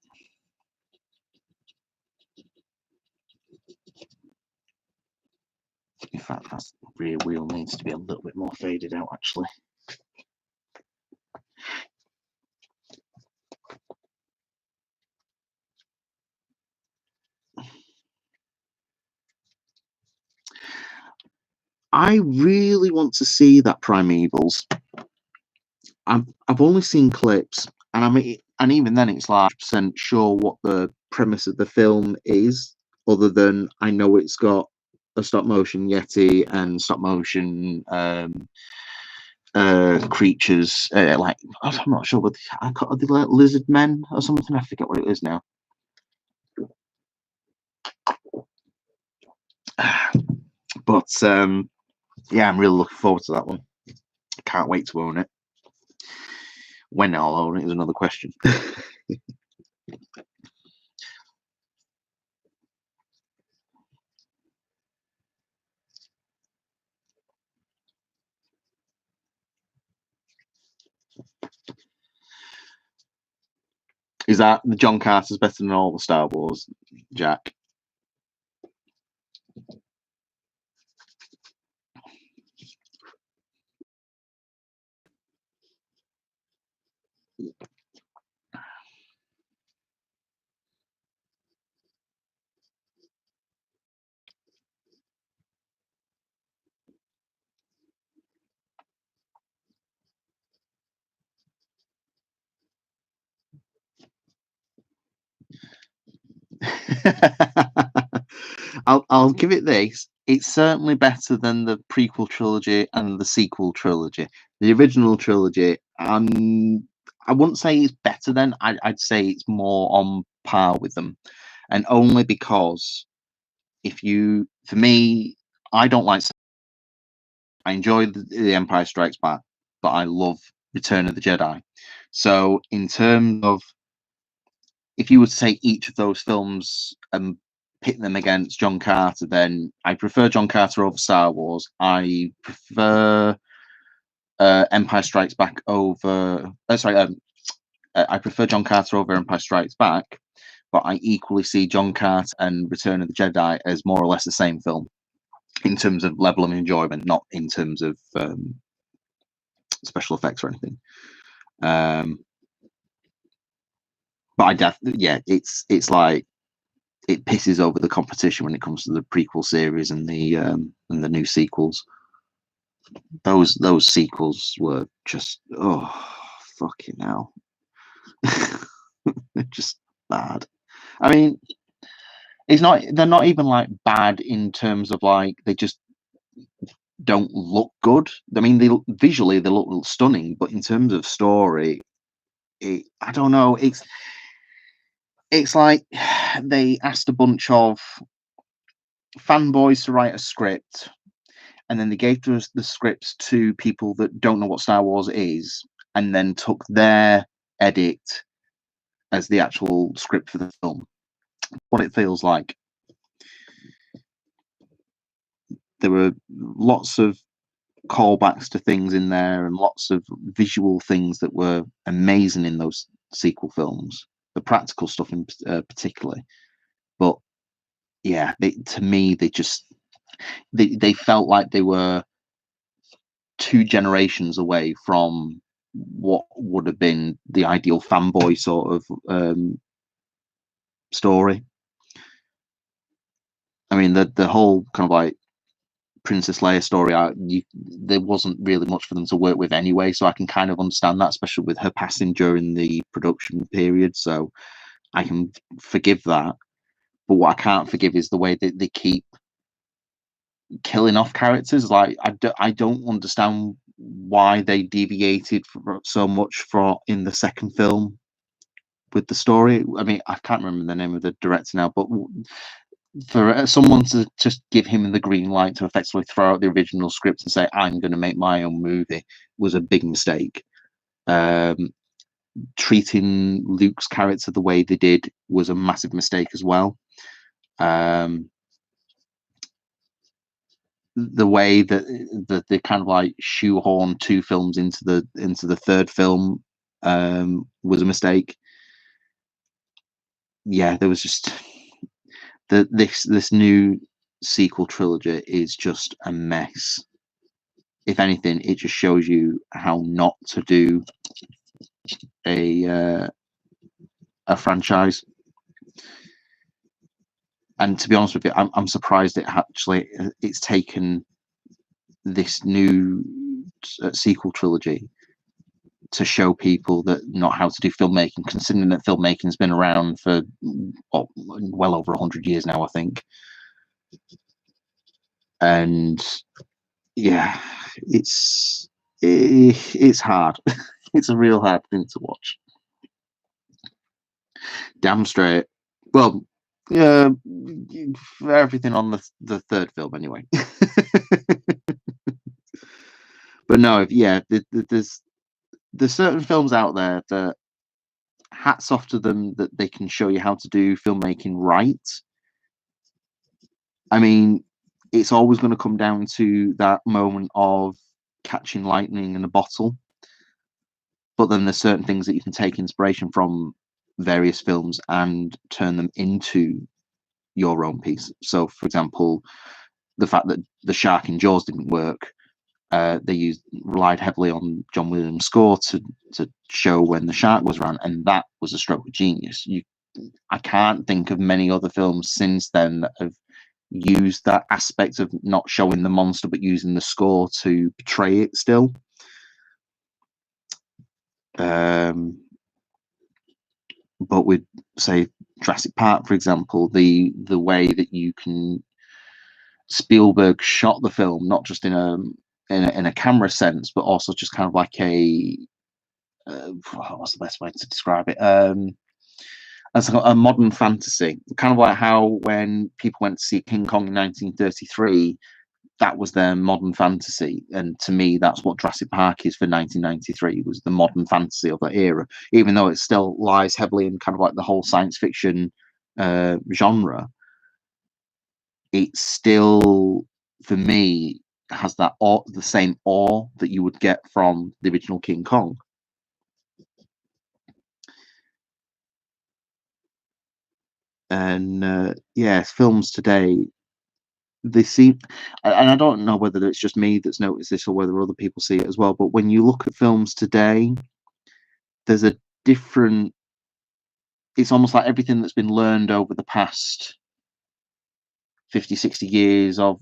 In fact, that rear wheel needs to be a little bit more faded out, actually. I really want to see that Primevals. I've only seen clips, and even then, it's like 100% sure what the premise of the film is, other than I know it's got a stop motion Yeti and stop motion creatures. Like, I'm not sure what are they, like lizard men or something. I forget what it is now. But yeah, I'm really looking forward to that one. Can't wait to own it. When I'll own it is another question. Is that the John Carter's better than all the Star Wars, Jack? I'll give it this. It's certainly better than the prequel trilogy and the sequel trilogy. The original trilogy, I wouldn't say it's better than. I'd say it's more on par with them, and only because for me, I don't like. I enjoy the Empire Strikes Back, but I love Return of the Jedi. So, in terms of if you were to take each of those films and pit them against John Carter, then I prefer John Carter over Star Wars. I prefer Empire Strikes Back over. I prefer John Carter over Empire Strikes Back, but I equally see John Carter and Return of the Jedi as more or less the same film in terms of level of enjoyment, not in terms of special effects or anything. But it's like it pisses over the competition when it comes to the prequel series and the new sequels. Those sequels were just fucking hell, just bad. I mean, they're not even like bad in terms of like they just don't look good. I mean, they look stunning, but in terms of story, I don't know. It's like they asked a bunch of fanboys to write a script, and then they gave the scripts to people that don't know what Star Wars is, and then took their edit as the actual script for the film. What it feels like. There were lots of callbacks to things in there and lots of visual things that were amazing in those sequel films, the practical stuff in particularly. But yeah, to me, they felt like they were 2 generations away from what would have been the ideal fanboy sort of story. I mean, the whole kind of like Princess Leia story, there wasn't really much for them to work with anyway, so I can kind of understand that, especially with her passing during the production period. So I can forgive that. But what I can't forgive is the way that they keep killing off characters. Like I don't understand why they deviated so much in the second film with the story. I mean, I can't remember the name of the director now, but for someone to just give him the green light to effectively throw out the original script and say, I'm going to make my own movie, was a big mistake. Treating Luke's character the way they did was a massive mistake as well. The way that they kind of like shoehorn 2 films into the third film was a mistake. Yeah, there was just this new sequel trilogy is just a mess. If anything, it just shows you how not to do a franchise. And to be honest with you, I'm surprised it's taken this new sequel trilogy to show people that not how to do filmmaking, considering that filmmaking has been around for well over 100 years now, I think. And yeah, it's hard. It's a real hard thing to watch. Damn straight. Well, yeah, everything on the third film anyway. But no, there's certain films out there that hats off to them that they can show you how to do filmmaking right. I mean, it's always going to come down to that moment of catching lightning in a bottle. But then there's certain things that you can take inspiration from various films and turn them into your own piece. So, for example, the fact that the shark in Jaws didn't work, they relied heavily on John Williams' score to show when the shark was around, and that was a stroke of genius. I can't think of many other films since then that have used that aspect of not showing the monster but using the score to portray it still. But with, say, Jurassic Park, for example, the way that Spielberg shot the film, not just in a camera sense, but also just kind of like a what's the best way to describe it? As a modern fantasy, kind of like how when people went to see King Kong in 1933, that was their modern fantasy, and to me, that's what Jurassic Park is for 1993. Was the modern fantasy of that era, even though it still lies heavily in kind of like the whole science fiction genre. It still, for me, has that awe, the same awe that you would get from the original King Kong. And yeah, films today, they seem, and I don't know whether it's just me that's noticed this or whether other people see it as well, but when you look at films today, there's a different, it's almost like everything that's been learned over the past 50, 60 years of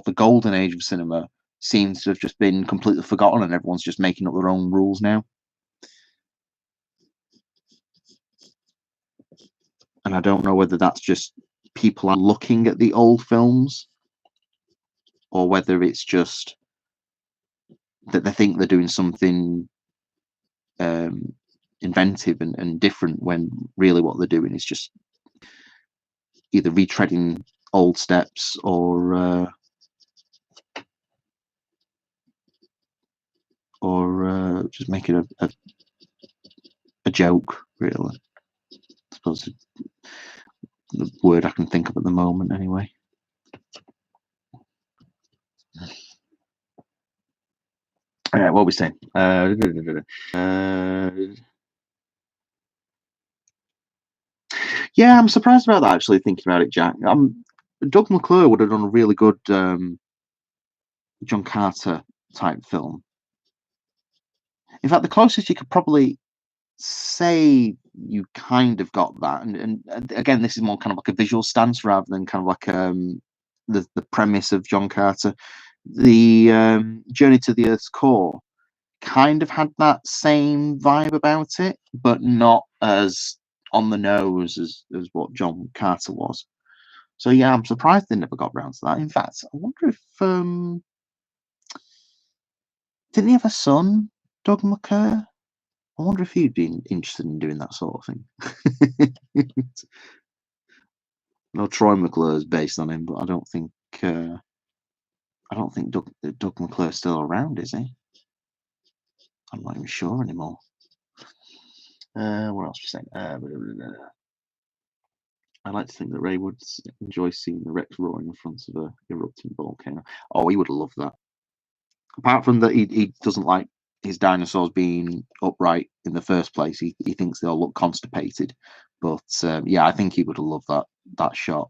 the golden age of cinema seems to have just been completely forgotten, and everyone's just making up their own rules now. And I don't know whether that's just people are looking at the old films or whether it's just that they think they're doing something inventive and different, when really what they're doing is just either retreading old steps or just making a joke, really. I suppose the word I can think of at the moment, anyway. All right, what are we saying? Yeah, I'm surprised about that, actually, thinking about it, Jack. Doug McClure would have done a really good John Carter type film. In fact, the closest you could probably say you kind of got that, and again, this is more kind of like a visual stance rather than kind of like the premise of John Carter. The Journey to the Earth's Core kind of had that same vibe about it, but not as on the nose as what John Carter was. So yeah, I'm surprised they never got round to that. In fact, I wonder if didn't he have a son, Doug McClure? I wonder if he'd be interested in doing that sort of thing. No, Troy McClure is based on him, but I don't think Doug McClure's still around, is he? I'm not even sure anymore. What else was saying? I like to think that Ray would enjoy seeing the Rex roaring in front of a erupting volcano. Oh, he would love that. Apart from that, he doesn't like his dinosaurs being upright in the first place. He thinks they'll look constipated. But yeah, I think he would love that shot.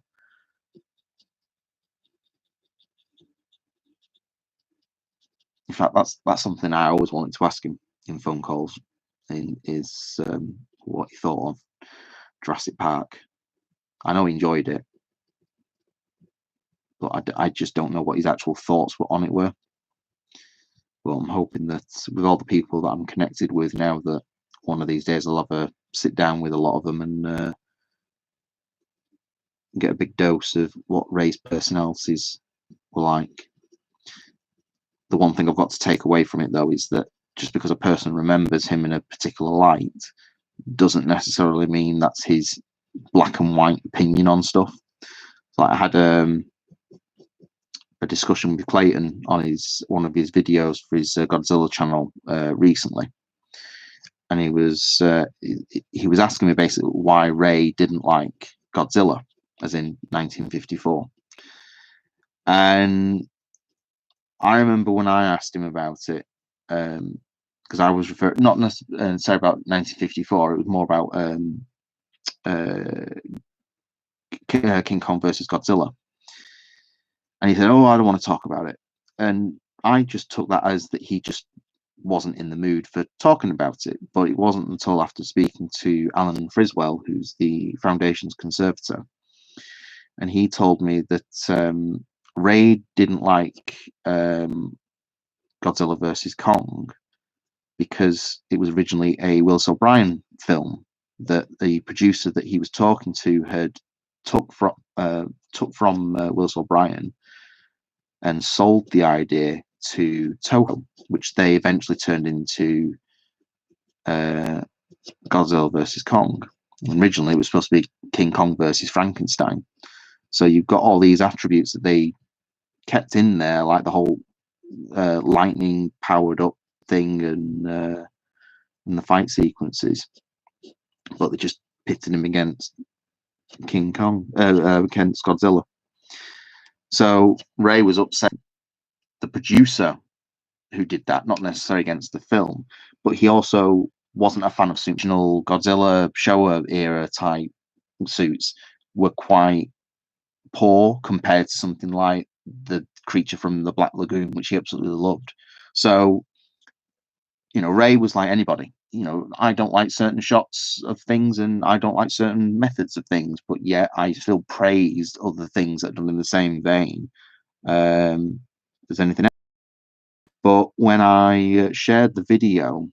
In fact, that's something I always wanted to ask him in phone calls. Is what he thought of Jurassic Park. I know he enjoyed it, but I just don't know what his actual thoughts were on it were. Well, I'm hoping that with all the people that I'm connected with now, that one of these days I'll have a sit down with a lot of them and get a big dose of what Ray's personalities were like. The one thing I've got to take away from it, though, is that just because a person remembers him in a particular light doesn't necessarily mean that's his black and white opinion on stuff. Like I had a discussion with Clayton on one of his videos for his Godzilla channel recently, and he was asking me basically why Ray didn't like Godzilla, as in 1954, and I remember when I asked him about it, because I was referring not necessarily about 1954. It was more about King Kong versus Godzilla, and he said, "Oh, I don't want to talk about it," and I just took that as that he just wasn't in the mood for talking about it. But it wasn't until after speaking to Alan Friswell, who's the Foundation's conservator, and he told me that Ray didn't like Godzilla versus Kong because it was originally a Willis O'Brien film that the producer that he was talking to had took from Willis O'Brien and sold the idea to Toho, which they eventually turned into Godzilla versus Kong. Originally, it was supposed to be King Kong versus Frankenstein. So you've got all these attributes that they kept in there, like the whole lightning powered up thing and the fight sequences, but they just pitted him against King Kong, against Godzilla. So Ray was upset. The producer who did that, not necessarily against the film, but he also wasn't a fan of original Godzilla Showa era type suits were quite poor compared to something like the creature from the Black Lagoon, which he absolutely loved. So, Ray was like anybody. I don't like certain shots of things and I don't like certain methods of things, but yet I still praised other things that are done in the same vein. There's anything else. But when I shared the video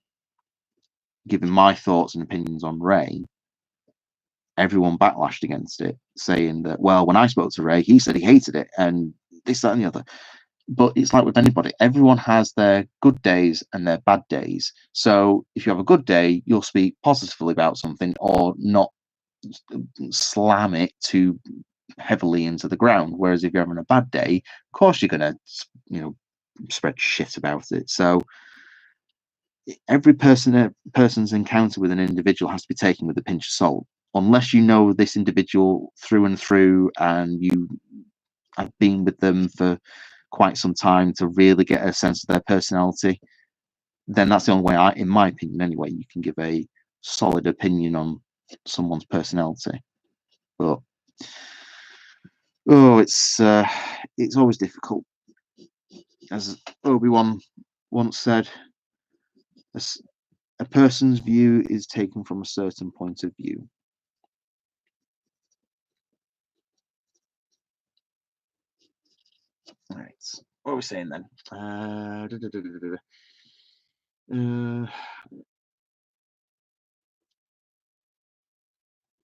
giving my thoughts and opinions on Ray, everyone backlashed against it, saying that, well, when I spoke to Ray, he said he hated it and this, that, and the other. But it's like with anybody, everyone has their good days and their bad days. So if you have a good day, you'll speak positively about something or not slam it too heavily into the ground. Whereas if you're having a bad day, of course you're going to, spread shit about it. So every person's encounter with an individual has to be taken with a pinch of salt. Unless you know this individual through and through and you have been with them for quite some time to really get a sense of their personality, then that's the only way, in my opinion anyway, you can give a solid opinion on someone's personality. But it's always difficult. As Obi-Wan once said, a person's view is taken from a certain point of view. All right, what are we saying then?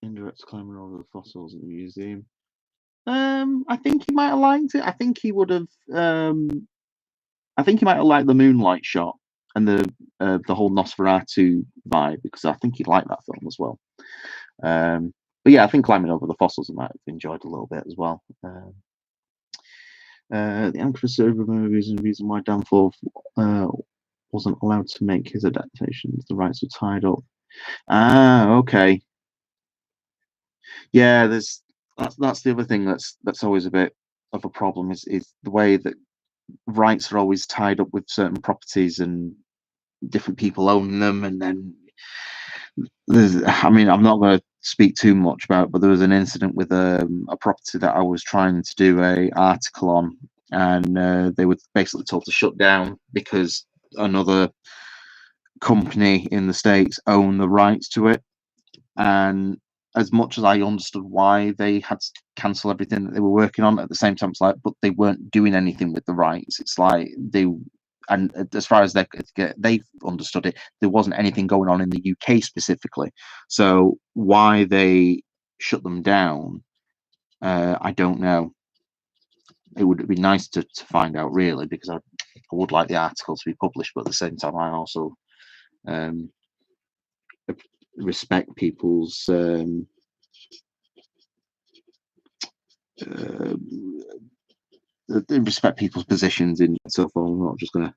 Indirect climbing over the fossils at the museum. I think he might have liked it. I think he would have. I think he might have liked the moonlight shot and the whole Nosferatu vibe, because I think he'd like that film as well. But yeah, I think climbing over the fossils I might have enjoyed a little bit as well. The Anchor Server movies and the reason why Danforth wasn't allowed to make his adaptations. The rights were tied up. Ah, okay. Yeah, that's the other thing that's always a bit of a problem is the way that rights are always tied up with certain properties and different people own them, and then I'm not going to speak too much about it, but there was an incident with a property that I was trying to do a article on, and they were basically told to shut down because another company in the States owned the rights to it. And as much as I understood why they had to cancel everything that they were working on, at the same time, it's like, but they weren't doing anything with the rights. It's like and as far as they understood it, there wasn't anything going on in the UK specifically. So why they shut them down, I don't know. It would be nice to find out, really, because I would like the article to be published, but at the same time, I also respect people's positions in so far. I'm not just going to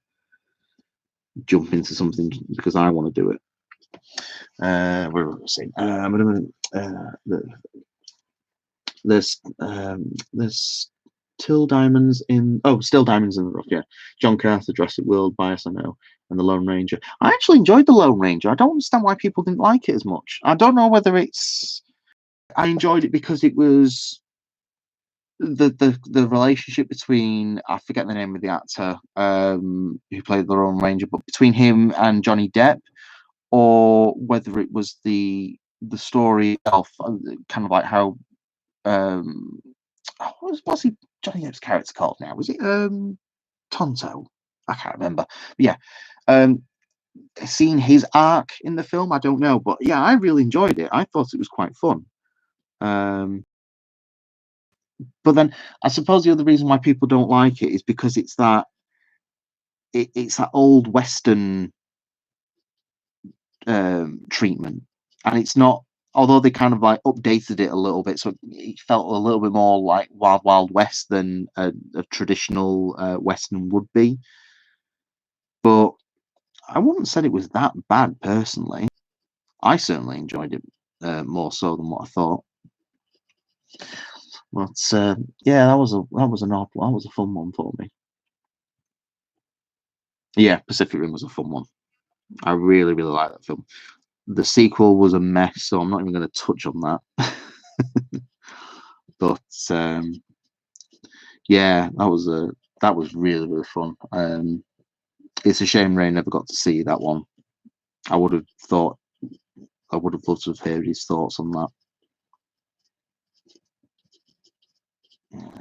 jump into something because I want to do it. Where was I saying? There's Still Diamonds in the Rough. Yeah, John Carter, Jurassic World, Bias, I know, and The Lone Ranger. I actually enjoyed The Lone Ranger. I don't understand why people didn't like it as much. I don't know whether I enjoyed it because it was the relationship between, I forget the name of the actor who played the Lone Ranger, but between him and Johnny Depp, or whether it was the story itself, kind of like how what's Johnny Depp's character called now? Was it Tonto? I can't remember. But yeah, seeing his arc in the film, I don't know, but yeah, I really enjoyed it. I thought it was quite fun. But then I suppose the other reason why people don't like it is because it's that old Western treatment, and it's not. Although they kind of like updated it a little bit, so it felt a little bit more like Wild Wild West than a traditional Western would be. But I wouldn't say it was that bad personally. I certainly enjoyed it more so than what I thought. But yeah, that was a fun one for me. Yeah, Pacific Rim was a fun one. I really like that film. The sequel was a mess, so I'm not even going to touch on that. But yeah, that was really fun. It's a shame Ray never got to see that one. I would have thought I would have loved to have heard his thoughts on that.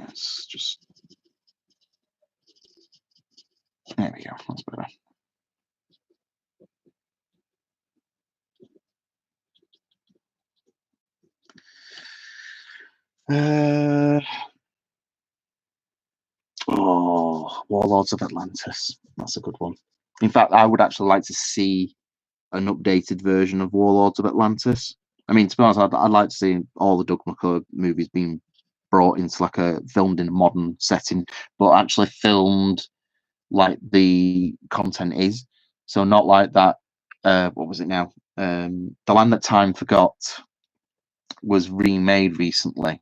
It's just there we go. That's better. Warlords of Atlantis. That's a good one. In fact, I would actually like to see an updated version of Warlords of Atlantis. I mean, to be honest, I'd like to see all the Doug McClure movies being brought into like filmed in a modern setting, but actually filmed like the content is. So not like that. What was it now? The Land That Time Forgot was remade recently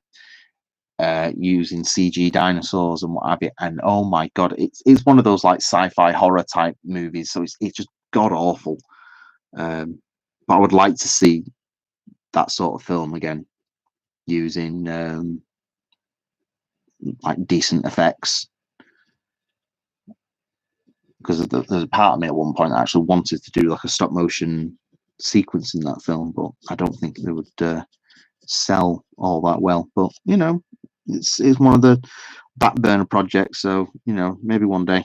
using CG dinosaurs and what have you. And oh my god, it's one of those like sci-fi horror type movies. So it's just god awful. But I would like to see that sort of film again using like decent effects. Because there's a part of me at one point that actually wanted to do like a stop motion sequence in that film, but I don't think they would sell all that well. But you know, it's one of the back burner projects, so you know, maybe one day.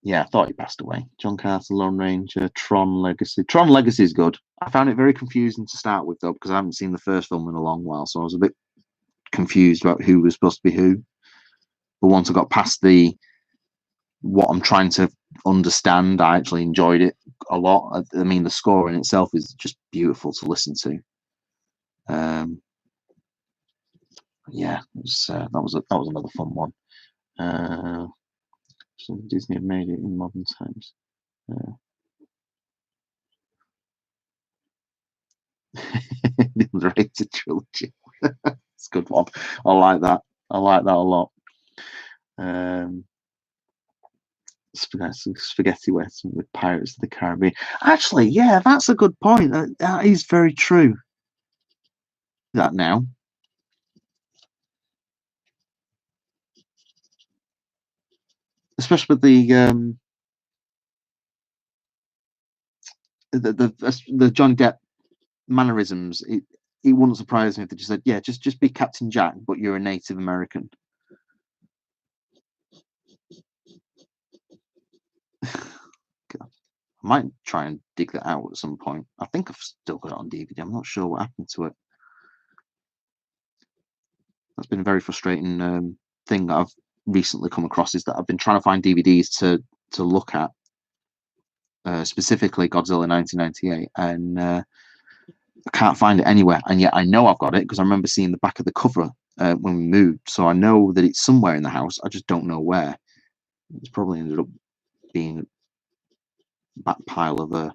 Yeah, I thought he passed away. John Carter, Lone Ranger, Tron Legacy. Tron Legacy is good. I found it very confusing to start with though, because I haven't seen the first film in a long while, so I was a bit confused about who was supposed to be who. But once I got past what I'm trying to understand, I actually enjoyed it a lot. I mean, the score in itself is just beautiful to listen to. Yeah, that was another fun one. So Disney have made it in modern times. The underrated trilogy. It's a good one. I like that. I like that a lot. Spaghetti Western with Pirates of the Caribbean. Actually, yeah, that's a good point. That is very true. That now. Especially with the Johnny Depp mannerisms, it wouldn't surprise me if they just said, "Yeah, just be Captain Jack, but you're a Native American." God. I might try and dig that out at some point. I think I've still got it on DVD. I'm not sure what happened to it. That's been a very frustrating thing that I've recently come across. Is that I've been trying to find DVDs to look at, specifically Godzilla 1998, and I can't find it anywhere. And yet I know I've got it because I remember seeing the back of the cover when we moved. So I know that it's somewhere in the house. I just don't know where. It's probably ended up being a back pile of a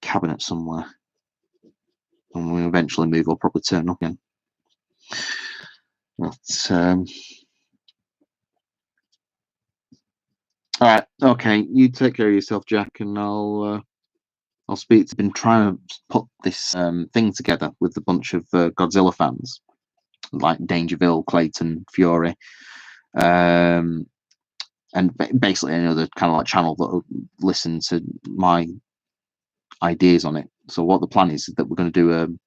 cabinet somewhere. When we eventually move, I'll probably turn up again. But all right, okay. You take care of yourself, Jack, and I'll speak. To been trying to put this thing together with a bunch of Godzilla fans, like Dangerville, Clayton, Fury, and basically any other kind of like channel that will listen to my ideas on it. So what the plan is that we're going to do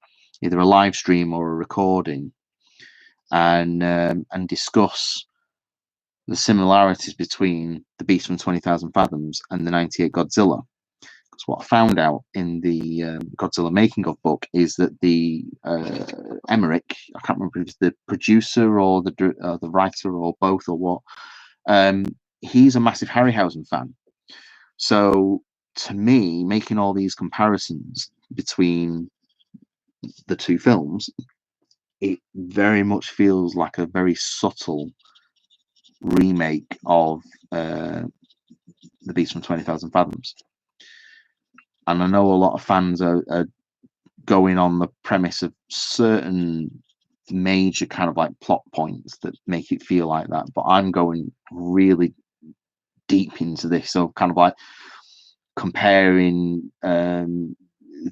either a live stream or a recording, and discuss the similarities between the Beast from 20,000 Fathoms and the 98 Godzilla. Because what I found out in the Godzilla making of book is that the Emmerich, I can't remember if it's the producer or the writer or both or what, he's a massive Harryhausen fan. So to me, making all these comparisons between the two films, it very much feels like a very subtle remake of The Beast from 20,000 Fathoms. And I know a lot of fans are going on the premise of certain major kind of like plot points that make it feel like that, but I'm going really deep into this, so kind of like comparing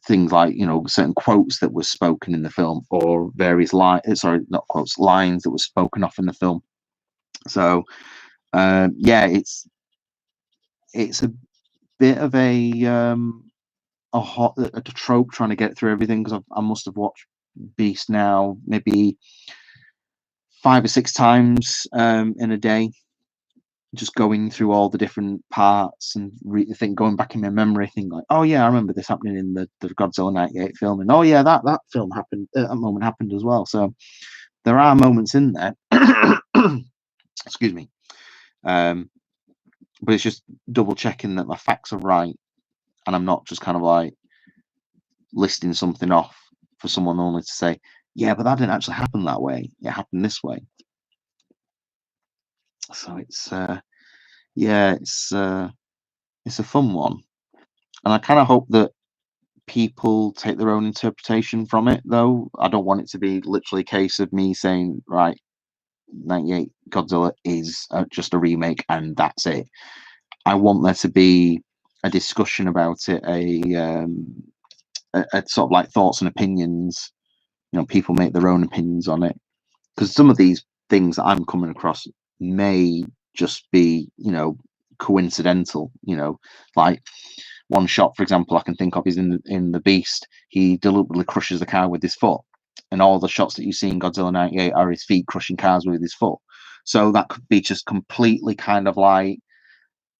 things like, you know, certain quotes that were spoken in the film, or various lines, sorry, not quotes, lines that were spoken off in the film. So yeah, it's a bit of a trope trying to get through everything, because I must have watched Beast now maybe 5 or 6 times in a day, just going through all the different parts and going back in my memory, thinking like, oh yeah, I remember this happening in the Godzilla '98 film, and oh yeah, that film happened, that moment happened as well. So there are moments in there. Excuse me. But it's just double checking that my facts are right, and I'm not just kind of like listing something off for someone only to say, yeah, but that didn't actually happen that way. It happened this way. So it's yeah, it's a fun one, and I kind of hope that people take their own interpretation from it. Though I don't want it to be literally a case of me saying, right, '98 Godzilla is just a remake and that's it. I want there to be a discussion about it, a sort of like thoughts and opinions. You know, people make their own opinions on it, because some of these things that I'm coming across may just be, you know, coincidental. You know, like one shot, for example, I can think of is in the Beast. He deliberately crushes the car with his foot, and all the shots that you see in Godzilla '98 are his feet crushing cars with his foot. So that could be just completely kind of like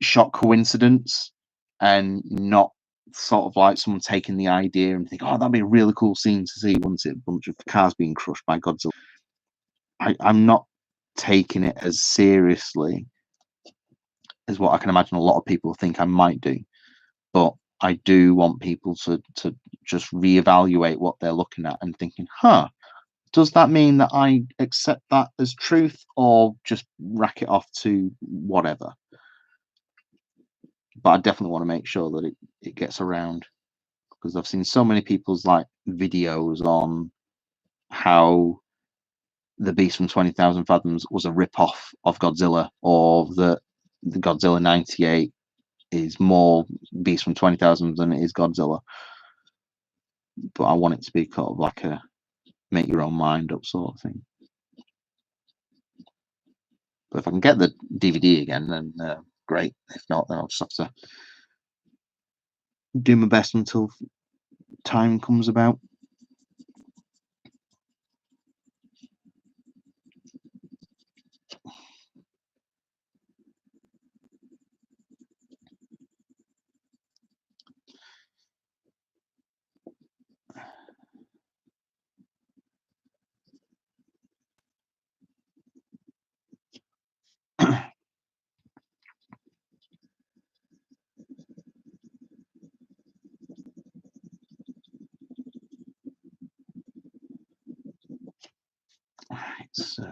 shot coincidence, and not sort of like someone taking the idea and think, oh, that'd be a really cool scene to see, wouldn't it? A bunch of cars being crushed by Godzilla. I'm not taking it as seriously as what I can imagine a lot of people think I might do, but I do want people to just reevaluate what they're looking at and thinking, huh, does that mean that I accept that as truth, or just rack it off to whatever? But I definitely want to make sure that it gets around, because I've seen so many people's like videos on how the Beast from 20,000 Fathoms was a rip-off of Godzilla, or that the Godzilla '98 is more Beast from 20,000 than it is Godzilla. But I want it to be kind of like a make your own mind up sort of thing. But if I can get the DVD again, then great. If not, then I'll just have to do my best until time comes about. Right, so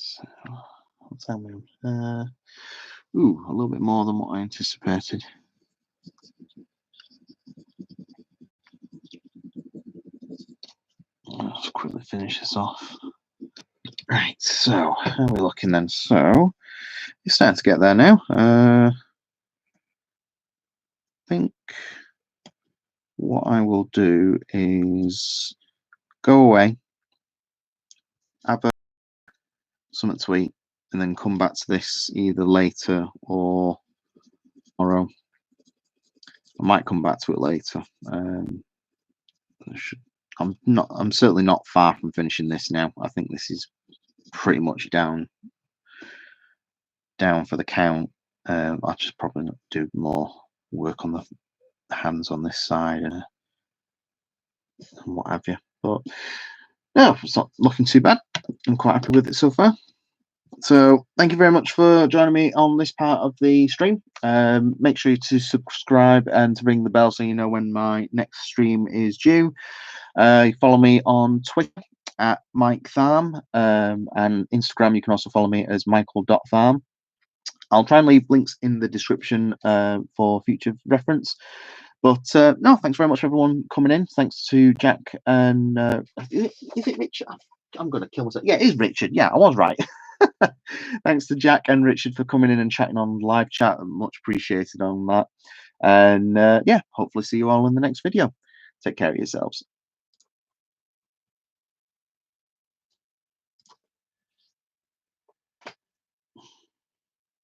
So, what's that mean? Ooh, a little bit more than what I anticipated. Let's quickly finish this off. Right, so how are we looking then? So it's starting to get there now. I think what I will do is go away, have something to eat, and then come back to this either later or tomorrow. I might come back to it later. I'm certainly not far from finishing this now. I think this is pretty much down for the count. I'll just probably do more work on the hands on this side and what have you. But no, it's not looking too bad. I'm quite happy with it so far. So thank you very much for joining me on this part of the stream. Make sure to subscribe and to ring the bell so you know when my next stream is due. Follow me on Twitter at Mike Tharm, and Instagram you can also follow me as michael.tharm. I'll try and leave links in the description for future reference. But no, thanks very much for everyone coming in. Thanks to Jack and is it Richard? I'm going to kill myself. Yeah, it is Richard. Yeah, I was right. Thanks to Jack and Richard for coming in and chatting on live chat. Much appreciated on that. And yeah, hopefully see you all in the next video. Take care of yourselves.